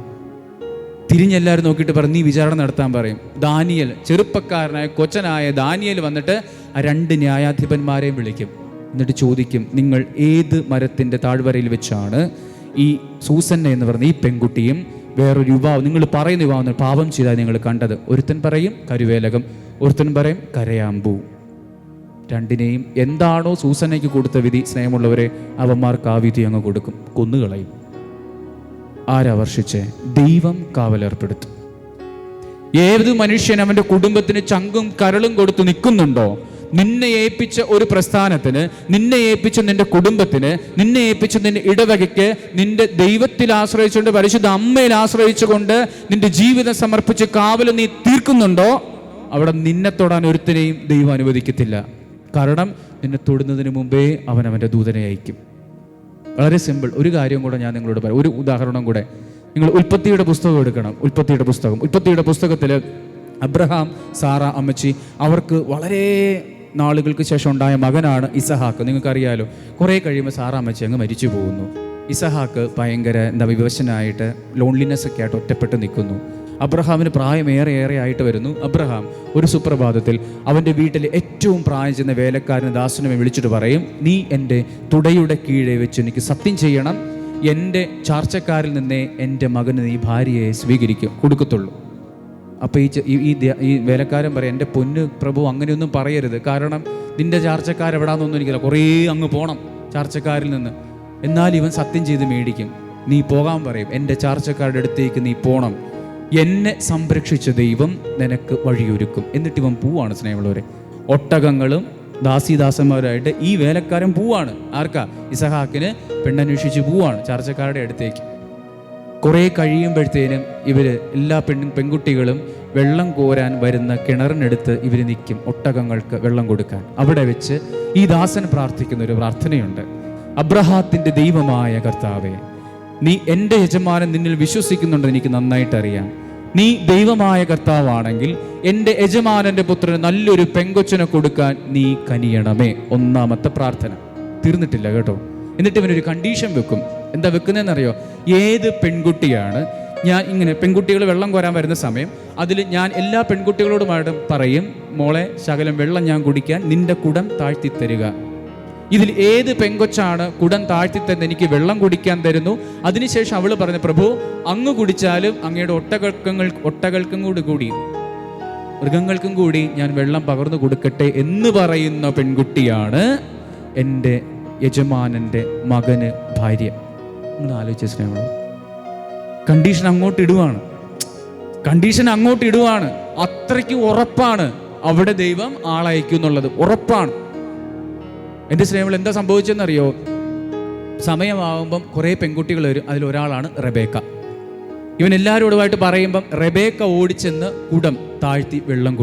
തിരിഞ്ഞെല്ലാവരും നോക്കിയിട്ട് പറയും, നീ വിചാരണ നടത്താൻ പറയും. ദാനിയേൽ, ചെറുപ്പക്കാരനായ കൊച്ചനായ ദാനിയേൽ വന്നിട്ട് ആ 2 ന്യായാധിപന്മാരെയും വിളിക്കും. എന്നിട്ട് ചോദിക്കും, നിങ്ങൾ ഏത് മരത്തിൻ്റെ താഴ്വരയിൽ വെച്ചാണ് ഈ സൂസന്ന എന്ന് പറഞ്ഞ ഈ പെൺകുട്ടിയും വേറൊരു യുവാവ്, നിങ്ങൾ പറയുന്ന യുവാവ് പാപം ചെയ്താൽ നിങ്ങൾ കണ്ടത്? ഒരുത്തൻ പറയും കരുവേലകം, ഒരുത്തൻ പറയും കരയാമ്പൂ. 2നെയും എന്താണോ സൂസന്നയ്ക്ക് കൊടുത്ത വിധി, സ്നേഹമുള്ളവരെ, അവന്മാർക്ക് ആ വിധി അങ്ങ് കൊടുക്കും, കൊന്നുകളയും. ആരാ വർഷിച്ചേ? ദൈവം കാവലേർപ്പെടുത്തും. ഏത് മനുഷ്യൻ അവൻ്റെ കുടുംബത്തിന് ചങ്കും കരളും കൊടുത്ത് നിൽക്കുന്നുണ്ടോ, നിന്നെ ഏൽപ്പിച്ച ഒരു പ്രസ്ഥാനത്തിന്, നിന്നെ ഏൽപ്പിച്ച നിന്റെ കുടുംബത്തിന്, നിന്നെ ഏൽപ്പിച്ച നിന്റെ ഇടവകയ്ക്ക്, നിന്റെ ദൈവത്തിൽ ആശ്രയിച്ചുകൊണ്ട്, പരിശുദ്ധ അമ്മയിൽ ആശ്രയിച്ചുകൊണ്ട് നിന്റെ ജീവിതം സമർപ്പിച്ച് കാവൽ നീ തീർക്കുന്നുണ്ടോ, അവിടെ നിന്നെ തൊടാൻ ഒരുത്തിനെയും ദൈവം അനുവദിക്കത്തില്ല. കാരണം നിന്നെ തൊടുന്നതിന് മുമ്പേ അവൻ അവൻ്റെ ദൂതനെ അയക്കും. വളരെ സിമ്പിൾ. ഒരു കാര്യം കൂടെ ഞാൻ നിങ്ങളോട് പറയാം, ഒരു ഉദാഹരണം കൂടെ. നിങ്ങൾ ഉൽപ്പത്തിയുടെ പുസ്തകം എടുക്കണം. ഉൽപ്പത്തിയുടെ പുസ്തകത്തിൽ അബ്രഹാം, സാറ അമ്മച്ചി, അവർക്ക് വളരെ നാളുകൾക്ക് ശേഷം ഉണ്ടായ മകനാണ് ഇസഹാക്ക്. നിങ്ങൾക്കറിയാലോ, കുറേ കഴിയുമ്പോൾ സാറ അമ്മച്ചി അങ്ങ് മരിച്ചു പോകുന്നു. ഇസഹാക്ക് ഭയങ്കര വിവശനായിട്ട് ലോൺലിനെസ് ഒക്കെ ആയിട്ട് ഒറ്റപ്പെട്ട് നിൽക്കുന്നു. അബ്രഹാമിന് പ്രായം ഏറെ ആയിട്ട് വരുന്നു. അബ്രഹാം ഒരു സുപ്രഭാതത്തിൽ അവൻ്റെ വീട്ടിൽ ഏറ്റവും പ്രായം ചെന്ന വേലക്കാരന് ദാസനെ വിളിച്ചിട്ട് പറയും, നീ എൻ്റെ തുടയുടെ കീഴെ വെച്ച് എനിക്ക് സത്യം ചെയ്യണം, എൻ്റെ ചാർച്ചക്കാരിൽ നിന്നേ എൻ്റെ മകന് നീ ഭാര്യയെ കൊടുക്കത്തുള്ളൂ. അപ്പോൾ ഈ വേലക്കാരൻ പറയും, എൻ്റെ പൊന്ന് പ്രഭു അങ്ങനെയൊന്നും പറയരുത്, കാരണം നിൻ്റെ ചാർച്ചക്കാരെവിടാന്നൊന്നും എനിക്കറിയില്ല, കുറേ അങ്ങ് പോകണം ചാർച്ചക്കാരിൽ നിന്ന്. എന്നാൽ ഇവൻ സത്യം ചെയ്ത് മേടിക്കും, നീ പോകാൻ പറയും, എൻ്റെ ചാർച്ചക്കാരുടെ അടുത്തേക്ക് നീ പോകണം, എന്നെ സംരക്ഷിച്ച ദൈവം നിനക്ക് വഴിയൊരുക്കും. എന്നിട്ട് ഇവൻ പോവാണ്. സ്നേഹമുള്ളവരെ, ഒട്ടകങ്ങളും ദാസീദാസന്മാരായിട്ട് ഈ വേലക്കാരൻ പോവാണ്. ആർക്കാ? ഇസഹാക്കിന് പെണ്ണന്വേഷിച്ച് പോവാണ് ചാർച്ചക്കാരുടെ അടുത്തേക്ക്. കുറേ കഴിയുമ്പോഴത്തേനും എല്ലാ പെൺകുട്ടികളും വെള്ളം കോരാൻ വരുന്ന കിണറിനടുത്ത് ഇവർ നിൽക്കും, ഒട്ടകങ്ങൾക്ക് വെള്ളം കൊടുക്കാൻ. അവിടെ വെച്ച് ഈ ദാസൻ പ്രാർത്ഥിക്കുന്ന ഒരു പ്രാർത്ഥനയുണ്ട്. അബ്രഹാത്തിന്റെ ദൈവമായ കർത്താവേ, നീ എൻ്റെ യജമാനൻ നിന്നിൽ വിശ്വസിക്കുന്നുണ്ടെന്ന് എനിക്ക് നന്നായിട്ടറിയാം. നീ ദൈവമായ കർത്താവാണെങ്കിൽ എൻ്റെ യജമാനൻ്റെ പുത്രന് നല്ലൊരു പെങ്കൊച്ചിനെ കൊടുക്കാൻ നീ കനിയണമേ. ഒന്നാമത്തെ പ്രാർത്ഥന തീർന്നിട്ടില്ല കേട്ടോ. എന്നിട്ട് ഇവനൊരു കണ്ടീഷൻ വെക്കും. എന്താ വെക്കുന്നതെന്നറിയോ? ഏത് പെൺകുട്ടിയാണ് ഞാൻ ഇങ്ങനെ പെൺകുട്ടികൾ വെള്ളം കോരാൻ വരുന്ന സമയം അതിൽ ഞാൻ എല്ലാ പെൺകുട്ടികളോടുമായിട്ടും പറയും, മോളെ ശകലം വെള്ളം ഞാൻ കുടിക്കാൻ നിന്റെ കുടം താഴ്ത്തി തരിക. ഇതിൽ ഏത് പെങ്കൊച്ചാണ് കുടം താഴ്ത്തി തന്ന് എനിക്ക് വെള്ളം കുടിക്കാൻ തരുന്നു, അതിനുശേഷം അവൾ പറഞ്ഞു, പ്രഭു അങ്ങ് കുടിച്ചാലും അങ്ങയുടെ ഒട്ടകൾക്കും കൂടി മൃഗങ്ങൾക്കും കൂടി ഞാൻ വെള്ളം പകർന്നു കൊടുക്കട്ടെ എന്ന് പറയുന്ന പെൺകുട്ടിയാണ് എൻ്റെ യജമാനൻ്റെ മകന് ഭാര്യ. നിങ്ങൾ ആലോചിച്ച സ്നേഹം, കണ്ടീഷൻ അങ്ങോട്ട് ഇടുവാണ്. അത്രയ്ക്ക് ഉറപ്പാണ് അവിടെ ദൈവം ആളയക്കും എന്നുള്ളത് ഉറപ്പാണ്. എൻ്റെ സ്നേഹങ്ങൾ എന്താ സംഭവിച്ചെന്നറിയോ? സമയമാകുമ്പം കുറേ പെൺകുട്ടികൾ വരും. അതിലൊരാളാണ് റെബേക്ക. ഇവൻ എല്ലാവരോടുമായിട്ട് പറയുമ്പം റെബേക്ക ഓടിച്ചെന്ന് കുടം താഴ്ത്തി വെള്ളം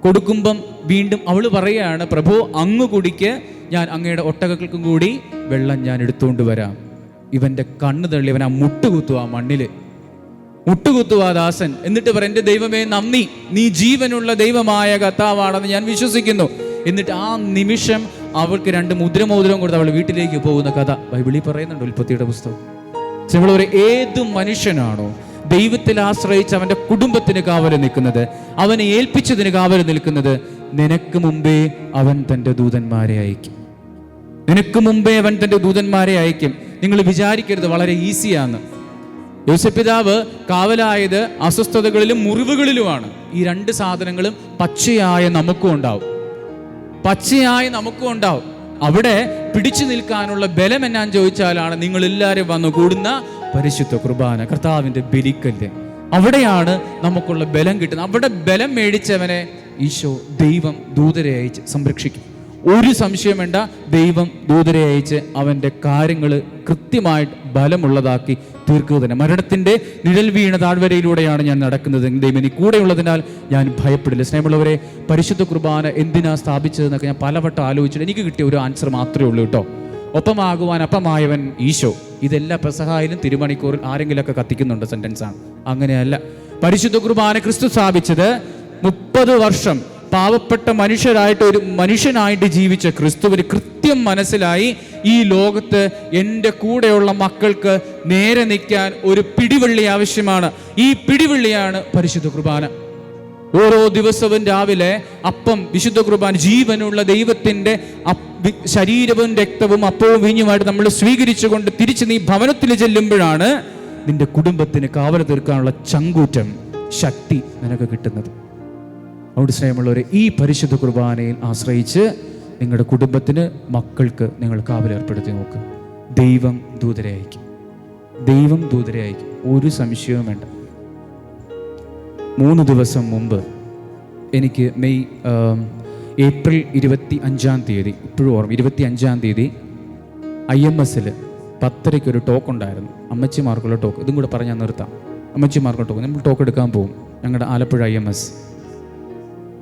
കൊടുക്കുമ്പം വീണ്ടും അവൾ പറയുകയാണ്, പ്രഭു അങ്ങ് കുടിക്ക്, ഞാൻ അങ്ങയുടെ ഒട്ടകങ്ങൾക്കും കൂടി വെള്ളം ഞാൻ എടുത്തുകൊണ്ട് വരാം. ഇവൻ്റെ കണ്ണ് തള്ളി അവൻ ആ മുട്ടുകുത്തുവാ ദാസൻ. എന്നിട്ട് പറ, എൻ്റെ ദൈവമേ നന്ദി, നീ ജീവനുള്ള ദൈവമായ കർത്താവാണെന്ന് ഞാൻ വിശ്വസിക്കുന്നു. എന്നിട്ട് ആ നിമിഷം അവൾക്ക് 2 മുദ്രമോതിരം കൊടുത്ത് അവൾ വീട്ടിലേക്ക് പോകുന്ന കഥ ബൈബിളിൽ പറയുന്നുണ്ട്, ഉൽപ്പത്തിയുടെ പുസ്തകം. നമ്മളൊരു ഏത് മനുഷ്യനാണോ ദൈവത്തിൽ ആശ്രയിച്ച് അവൻ്റെ കുടുംബത്തിന് കാവൽ നിൽക്കുന്നത്, അവനെ ഏൽപ്പിച്ചതിന് കാവൽ നിൽക്കുന്നത്, നിനക്ക് മുമ്പേ അവൻ തൻ്റെ ദൂതന്മാരെ അയക്കും. നിങ്ങൾ വിചാരിക്കരുത് വളരെ ഈസിയാന്ന്. യോസേഫ് പിതാവ് കാവലായത് അസ്വസ്ഥതകളിലും മുറിവുകളിലുമാണ്. ഈ 2 സാധനങ്ങളും പച്ചയായ നമുക്കും ഉണ്ടാവും. അവിടെ പിടിച്ചു നിൽക്കാനുള്ള ബലം എന്നാന്ന് ചോദിച്ചാലാണ് നിങ്ങൾ എല്ലാവരും വന്നു കൂടുന്ന പരിശുദ്ധ കുർബാന, കർത്താവിൻ്റെ ബലിക്കല്ല്. അവിടെയാണ് നമുക്കുള്ള ബലം കിട്ടുന്നത്. അവിടെ ബലം മേടിച്ചവനെ ഈശോ ദൈവം ദൂതരെ അയച്ച് സംരക്ഷിക്കും. ഒരു സംശയം വേണ്ട, ദൈവം ദൂതരെ അയച്ച് അവൻ്റെ കാര്യങ്ങൾ കൃത്യമായിട്ട് ബലമുള്ളതാക്കി തീർക്കുക തന്നെ. മരണത്തിൻ്റെ നിഴൽ വീണ താഴ്വരയിലൂടെയാണ് ഞാൻ നടക്കുന്നത്, ദൈവം നീ കൂടെയുള്ളതിനാൽ ഞാൻ ഭയപ്പെടില്ല. സ്നേഹമുള്ളവരെ, പരിശുദ്ധ കുർബാന എന്തിനാ സ്ഥാപിച്ചതെന്നൊക്കെ ഞാൻ പലവട്ടം ആലോചിച്ചിട്ട് എനിക്ക് കിട്ടിയ ഒരു ആൻസർ മാത്രമേ ഉള്ളൂ കേട്ടോ. ഒപ്പമാകുവാൻ അപ്പമായവൻ ഈശോ. ഇതെല്ലാം പെസഹായിലും തിരുമണിക്കൂറിൽ ആരെങ്കിലുമൊക്കെ കത്തിക്കുന്നുണ്ട് സെന്റൻസാണ്. അങ്ങനെയല്ല. പരിശുദ്ധ കുർബാന ക്രിസ്തു സ്ഥാപിച്ചത് 30 വർഷം പാവപ്പെട്ട മനുഷ്യനായിട്ട് ജീവിച്ച ക്രിസ്തുവിന് കൃത്യം മനസ്സിലായി, ഈ ലോകത്ത് എൻ്റെ കൂടെയുള്ള മക്കൾക്ക് നേരെ നിൽക്കാൻ ഒരു പിടിവള്ളി ആവശ്യമാണ്. ഈ പിടിവള്ളിയാണ് പരിശുദ്ധ കുർബാന. ഓരോ ദിവസവും രാവിലെ അപ്പം, വിശുദ്ധ കുർബാന, ജീവനുള്ള ദൈവത്തിൻ്റെ ശരീരവും രക്തവും അപ്പവും വീഞ്ഞുമായിട്ട് നമ്മൾ സ്വീകരിച്ചുകൊണ്ട് തിരിച്ച് നീ ഭവനത്തിൽ ചെല്ലുമ്പോഴാണ് നിന്റെ കുടുംബത്തിന് കാവൽ തീർക്കാനുള്ള ചങ്കൂറ്റം, ശക്തി നിനക്ക് കിട്ടുന്നത്. അവിടെ സ്നേഹമുള്ളവരെ, ഈ പരിശുദ്ധ കുർബാനയിൽ ആശ്രയിച്ച് നിങ്ങളുടെ കുടുംബത്തിന്, മക്കൾക്ക് നിങ്ങൾ കാവലേർപ്പെടുത്തി നോക്കുക. ദൈവം ദൂതരെ അയക്കും. ഒരു സംശയവും വേണ്ട. 3 ദിവസം മുമ്പ് എനിക്ക് ഏപ്രിൽ 25-ാം തീയതി, ഇപ്പോഴും ഓർമ്മ, 25-ാം തീയതി IMS-ൽ 10:30 ഒരു ടോക്ക് ഉണ്ടായിരുന്നു. അമ്മച്ചിമാർക്കുള്ള ടോക്ക്. ഇതും കൂടെ പറഞ്ഞാൽ നിർത്താം. അമ്മച്ചിമാർക്കുള്ള ടോക്ക് നമ്മൾ ടോക്ക് എടുക്കാൻ പോകും. ഞങ്ങളുടെ ആലപ്പുഴ IMS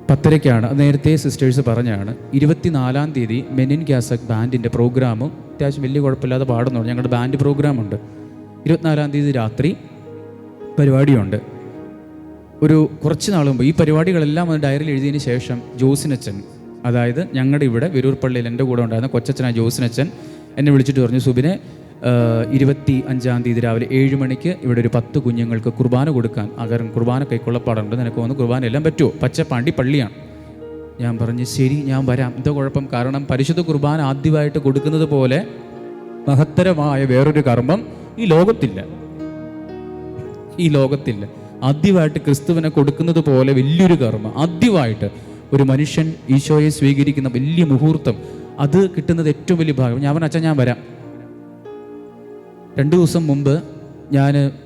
10:30-ക്കാണ്. നേരത്തെ സിസ്റ്റേഴ്സ് പറഞ്ഞാണ്. 24-ാം തീയതി മെനിൻ ഗ്യാസക് ബാൻഡിൻ്റെ പ്രോഗ്രാമും അത്യാവശ്യം വലിയ കുഴപ്പമില്ലാതെ പാടുന്നുണ്ട്. ഞങ്ങളുടെ ബാൻഡ് പ്രോഗ്രാമുണ്ട്. 24-ാം തീയതി രാത്രി പരിപാടിയുണ്ട്. ഒരു കുറച്ച് നാൾ മുമ്പ് ഈ പരിപാടികളെല്ലാം ഡയറിയിൽ എഴുതിയതിന് ശേഷം ജോസിനച്ചൻ, അതായത് ഞങ്ങളുടെ ഇവിടെ വെരൂർ പള്ളിയിൽ എൻ്റെ കൂടെ ഉണ്ടായിരുന്ന കൊച്ചച്ഛനായ ജോസിനച്ചൻ എന്നെ വിളിച്ചിട്ട് പറഞ്ഞു, സുബിനെ 25-ാം തീയതി രാവിലെ 7 മണിക്ക് ഇവിടെ ഒരു 10 കുഞ്ഞുങ്ങൾക്ക് കുർബാന കൊടുക്കാൻ, അകരം കുർബാന കൈക്കൊള്ളപ്പാടുണ്ട്, നിനക്ക് വന്ന് കുർബാന എല്ലാം പറ്റുമോ? പച്ചപ്പാണ്ടി പള്ളിയാണ്. ഞാൻ പറഞ്ഞു ശരി, ഞാൻ വരാം. എന്താ കുഴപ്പം? കാരണം പരിശുദ്ധ കുർബാന ആദ്യമായിട്ട് കൊടുക്കുന്നത് പോലെ മഹത്തരമായ വേറൊരു കർമ്മം ഈ ലോകത്തില്ല. ആദ്യമായിട്ട് ക്രിസ്തുവിനെ കൊടുക്കുന്നത് പോലെ വലിയൊരു കർമ്മം, ആദ്യമായിട്ട് ഒരു മനുഷ്യൻ ഈശോയെ സ്വീകരിക്കുന്ന വലിയ മുഹൂർത്തം, അത് കിട്ടുന്നത് ഏറ്റവും വലിയ ഭാഗ്യം. ഞാൻ പറഞ്ഞ അച്ഛൻ ഞാൻ വരാം. 2 ദിവസം മുമ്പ്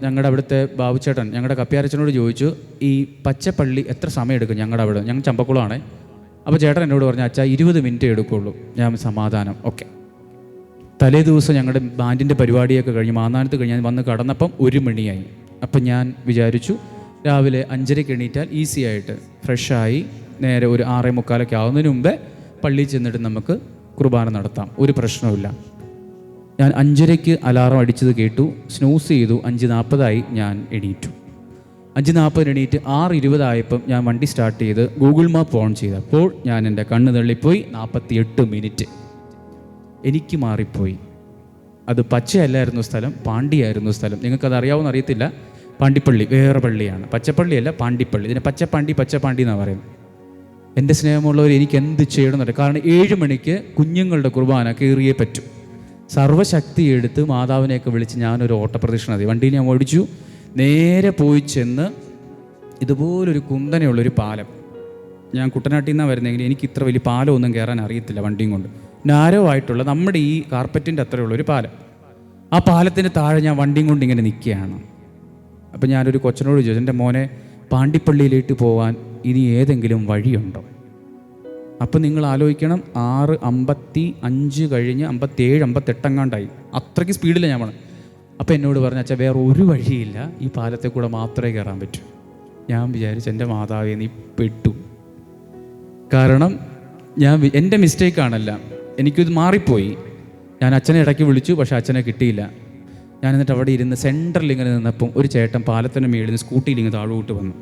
ഞങ്ങളുടെ അവിടുത്തെ ബാബുച്ചേട്ടൻ ഞങ്ങളുടെ കപ്പ്യാരച്ചനോട് ചോദിച്ചു, ഈ പച്ചപ്പള്ളി എത്ര സമയം എടുക്കും ഞങ്ങളുടെ അവിടെ? ഞങ്ങൾ ചമ്പക്കുളമാണേ. അപ്പോൾ ചേട്ടൻ എന്നോട് പറഞ്ഞു, അച്ഛാ 20 മിനിറ്റ് എടുക്കുള്ളൂ. ഞാൻ സമാധാനം, ഓക്കെ. തലേ ദിവസം ഞങ്ങളുടെ ബാൻഡിൻ്റെ പരിപാടിയൊക്കെ കഴിഞ്ഞ് മാന്നാനത്ത് കഴിഞ്ഞ് ഞാൻ വന്ന് കടന്നപ്പം 1 മണിയായി. അപ്പം ഞാൻ വിചാരിച്ചു രാവിലെ 5:30 എണീറ്റാൽ ഈസി ആയിട്ട് ഫ്രഷായി നേരെ ഒരു 6:45 ആവുന്നതിന് മുമ്പേ പള്ളിയിൽ ചെന്നിട്ട് നമുക്ക് കുർബാന നടത്താം, ഒരു പ്രശ്നവുമില്ല. ഞാൻ 5:30 അലാറം അടിച്ചത് കേട്ടു, സ്നൂസ് ചെയ്തു. 5:40 ഞാൻ എണീറ്റു. 5:40 എണീറ്റ് 6:20 ഞാൻ വണ്ടി സ്റ്റാർട്ട് ചെയ്ത് ഗൂഗിൾ മാപ്പ് ഓൺ ചെയ്തപ്പോൾ ഞാൻ എൻ്റെ കണ്ണ് തള്ളിപ്പോയി. 48 മിനിറ്റ് എനിക്ക് മാറിപ്പോയി. അത് പച്ചയല്ലായിരുന്നു സ്ഥലം, പാണ്ടിയായിരുന്നു സ്ഥലം. നിങ്ങൾക്കത് അറിയാവുന്ന അറിയത്തില്ല. പാണ്ടിപ്പള്ളി വേറെ പള്ളിയാണ്, പച്ചപ്പള്ളിയല്ല പാണ്ടിപ്പള്ളി. ഇതിനെ പച്ചപ്പാണ്ടി എന്നാണ് പറയുന്നത്. എൻ്റെ സ്നേഹമുള്ളവർ, എനിക്ക് എന്ത് ചെയ്യണമെന്നറിയാം. കാരണം 7 മണിക്ക് കുഞ്ഞുങ്ങളുടെ കുർബാന കയറിയേ പറ്റും. സർവ്വശക്തി എടുത്ത് മാതാവിനെയൊക്കെ വിളിച്ച് ഞാനൊരു ഓട്ടപ്രദക്ഷിണ വണ്ടിയിൽ ഞാൻ ഓടിച്ചു. നേരെ പോയി ചെന്ന് ഇതുപോലൊരു കുന്തനെയുള്ളൊരു പാലം, ഞാൻ കുട്ടനാട്ടിൽ നിന്നാണ് വരുന്നതെങ്കിൽ എനിക്ക് ഇത്ര വലിയ പാലമൊന്നും കയറാൻ അറിയത്തില്ല വണ്ടിയും കൊണ്ട്. നാരോ ആയിട്ടുള്ള നമ്മുടെ ഈ കാർപ്പറ്റിൻ്റെ അത്രയുള്ളൊരു പാലം. ആ പാലത്തിന് താഴെ ഞാൻ വണ്ടിയും കൊണ്ട് ഇങ്ങനെ നിൽക്കുകയാണ്. അപ്പം ഞാനൊരു കൊച്ചനോട് ചോദിച്ചു, എൻ്റെ മോനെ, പാണ്ടിപ്പള്ളിയിലേക്ക് പോകാൻ ഇനി ഏതെങ്കിലും വഴിയുണ്ടോ? അപ്പം നിങ്ങൾ ആലോചിക്കണം, 6:55 കഴിഞ്ഞ് 57, 58 എങ്ങാണ്ടായി. അത്രയ്ക്ക് സ്പീഡിലാണ് ഞാൻ പോകണം. അപ്പം എന്നോട് പറഞ്ഞു, അച്ഛാ വേറെ ഒരു വഴിയില്ല, ഈ പാലത്തെ കൂടെ മാത്രമേ കയറാൻ പറ്റൂ. ഞാൻ വിചാരിച്ചു, എൻ്റെ മാതാവേ നീ പെട്ടു. കാരണം എൻ്റെ മിസ്റ്റേക്കാണല്ല, എനിക്കിത് മാറിപ്പോയി. ഞാൻ അച്ഛനെ ഇടയ്ക്ക് വിളിച്ചു, പക്ഷേ അച്ഛനെ കിട്ടിയില്ല. ഞാൻ എന്നിട്ട് അവിടെ ഇരുന്ന് സെൻറ്ററിൽ ഇങ്ങനെ നിന്നപ്പം ഒരു ചേട്ടൻ പാലത്തിൻ്റെ മേളിൽ നിന്ന് സ്കൂട്ടിയിൽ ഇങ്ങനെ താഴോട്ട് വന്നു.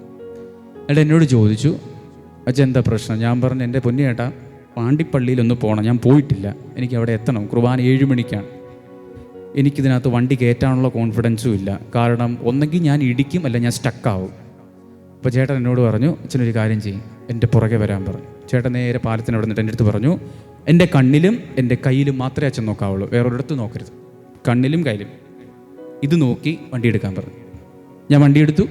എന്നിട്ട് എന്നോട് ചോദിച്ചു, അച്ഛൻ എന്താ പ്രശ്നം? ഞാൻ പറഞ്ഞു, എൻ്റെ പൊന്നു ചേട്ടാ, പാണ്ടിപ്പള്ളിയിലൊന്ന് പോകണം, ഞാൻ പോയിട്ടില്ല, എനിക്ക് അവിടെ എത്തണം, കുർബാന 7 മണിക്കാണ്. എനിക്കിതിനകത്ത് വണ്ടി കയറ്റാനുള്ള കോൺഫിഡൻസും ഇല്ല. കാരണം ഒന്നെങ്കിൽ ഞാൻ ഇടിക്കും, അല്ല ഞാൻ സ്റ്റക്കാവും. അപ്പോൾ ചേട്ടൻ എന്നോട് പറഞ്ഞു, അച്ഛനൊരു കാര്യം ചെയ്യും, എൻ്റെ പുറകെ വരാൻ പറഞ്ഞു. ചേട്ടൻ നേരെ പാലത്തിന് അവിടെ നിന്നിട്ട് എൻ്റെ അടുത്ത് പറഞ്ഞു, എൻ്റെ കണ്ണിലും എൻ്റെ കയ്യിലും മാത്രമേ അച്ഛൻ നോക്കാവുള്ളൂ, വേറൊരിടത്ത് നോക്കരുത്, കണ്ണിലും കയ്യിലും ഇത് നോക്കി വണ്ടി എടുക്കാൻ പറഞ്ഞു. ഞാൻ വണ്ടി എടുത്തു.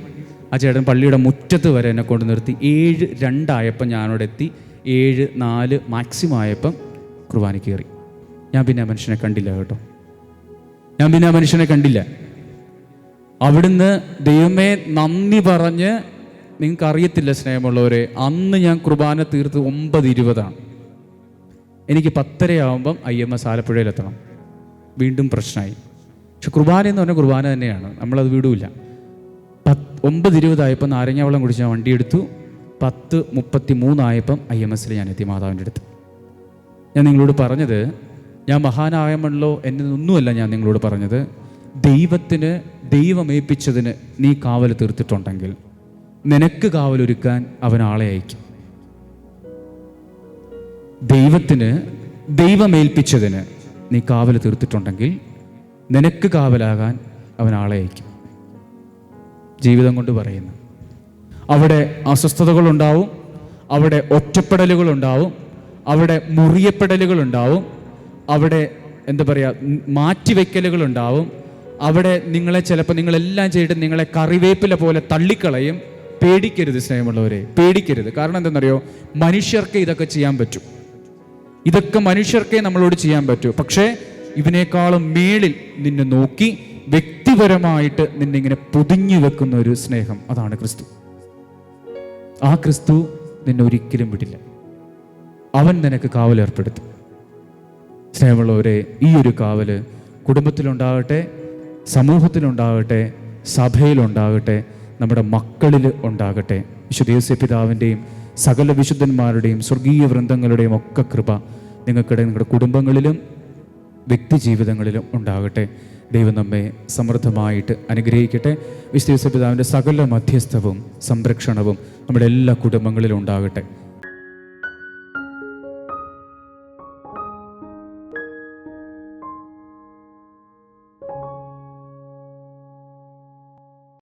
ആ ചേട്ടൻ പള്ളിയുടെ മുറ്റത്ത് വരെ എന്നെ കൊണ്ട് നിർത്തി. 7:02 ഞാനവിടെ എത്തി. 7:04 മാക്സിമം ആയപ്പം കുർബാന കയറി. ഞാൻ പിന്നെ ആ മനുഷ്യനെ കണ്ടില്ല കേട്ടോ. അവിടുന്ന് ദൈവമേ നന്ദി പറഞ്ഞ്, നിങ്ങൾക്കറിയത്തില്ല സ്നേഹമുള്ളവരെ, അന്ന് ഞാൻ കുർബാന തീർത്ത് 9:20. എനിക്ക് 10:30 ആകുമ്പം IMS ആലപ്പുഴയിലെത്തണം. വീണ്ടും പ്രശ്നമായി. പക്ഷെ കുർബാന എന്ന് പറഞ്ഞാൽ കുർബാന തന്നെയാണ്, നമ്മളത് വിടൂല. 9:20 നാരങ്ങ വെള്ളം കുടിച്ച് ഞാൻ വണ്ടി എടുത്തു. 10:33 IMSൽ ഞാൻ എത്തി, മാതാവിൻ്റെ അടുത്ത്. ഞാൻ നിങ്ങളോട് പറഞ്ഞത്, ഞാൻ മഹാനായമല്ലോ എന്നൊന്നുമല്ല ഞാൻ നിങ്ങളോട് പറഞ്ഞത്. ദൈവമേൽപ്പിച്ചതിന് നീ കാവൽ തീർത്തിട്ടുണ്ടെങ്കിൽ നിനക്ക് കാവലൊരുക്കാൻ അവൻ ആളെ അയക്കും. ദൈവമേൽപ്പിച്ചതിന് നീ കാവൽ തീർത്തിട്ടുണ്ടെങ്കിൽ നിനക്ക് കാവലാകാൻ അവൻ ആളെ അയക്കും. ജീവിതം കൊണ്ട് പറയുന്നു. അവിടെ അസ്വസ്ഥതകളുണ്ടാവും, അവിടെ ഒറ്റപ്പെടലുകളുണ്ടാവും, അവിടെ മുറിയപ്പെടലുകളുണ്ടാവും, അവിടെ എന്താ പറയുക, മാറ്റിവെക്കലുകളുണ്ടാവും. അവിടെ നിങ്ങളെ ചിലപ്പോൾ നിങ്ങളെല്ലാം ചെയ്തിട്ട് നിങ്ങളെ കറിവേപ്പില പോലെ തള്ളിക്കളയും. പേടിക്കരുത് സ്നേഹമുള്ളവരെ, പേടിക്കരുത്. കാരണം എന്തെന്നറിയോ, മനുഷ്യർക്ക് ഇതൊക്കെ ചെയ്യാൻ പറ്റും, ഇതൊക്കെ മനുഷ്യർക്കേ നമ്മളോട് ചെയ്യാൻ പറ്റൂ. പക്ഷേ ഇതിനേക്കാളും മേളിൽ നിന്നെ നോക്കി വ്യക്തിപരമായിട്ട് നിന്നെ ഇങ്ങനെ പൊതിഞ്ഞു വെക്കുന്ന ഒരു സ്നേഹം, അതാണ് ക്രിസ്തു. ആ ക്രിസ്തു നിന്നെ ഒരിക്കലും വിടില്ല. അവൻ നിനക്ക് കാവലേർപ്പെടുത്തും. സ്നേഹമുള്ളവരെ, ഈ ഒരു കാവല് കുടുംബത്തിലുണ്ടാകട്ടെ, സമൂഹത്തിലുണ്ടാകട്ടെ, സഭയിലുണ്ടാകട്ടെ, നമ്മുടെ മക്കളിൽ ഉണ്ടാകട്ടെ. വിശുദ്ധ യേശു പിതാവിൻ്റെയും സകല വിശുദ്ധന്മാരുടെയും സ്വർഗീയ വൃന്ദങ്ങളുടെയും ഒക്കെ കൃപ നിങ്ങൾക്കിടെ നിങ്ങളുടെ കുടുംബങ്ങളിലും വ്യക്തി ജീവിതങ്ങളിലും ഉണ്ടാകട്ടെ. ദൈവം നമ്മെ സമൃദ്ധമായിട്ട് അനുഗ്രഹിക്കട്ടെ. വിശുദ്ധ യേശു പിതാവിൻ്റെ സകല മധ്യസ്ഥവും സംരക്ഷണവും നമ്മുടെ എല്ലാ കുടുംബങ്ങളിലും ഉണ്ടാകട്ടെ.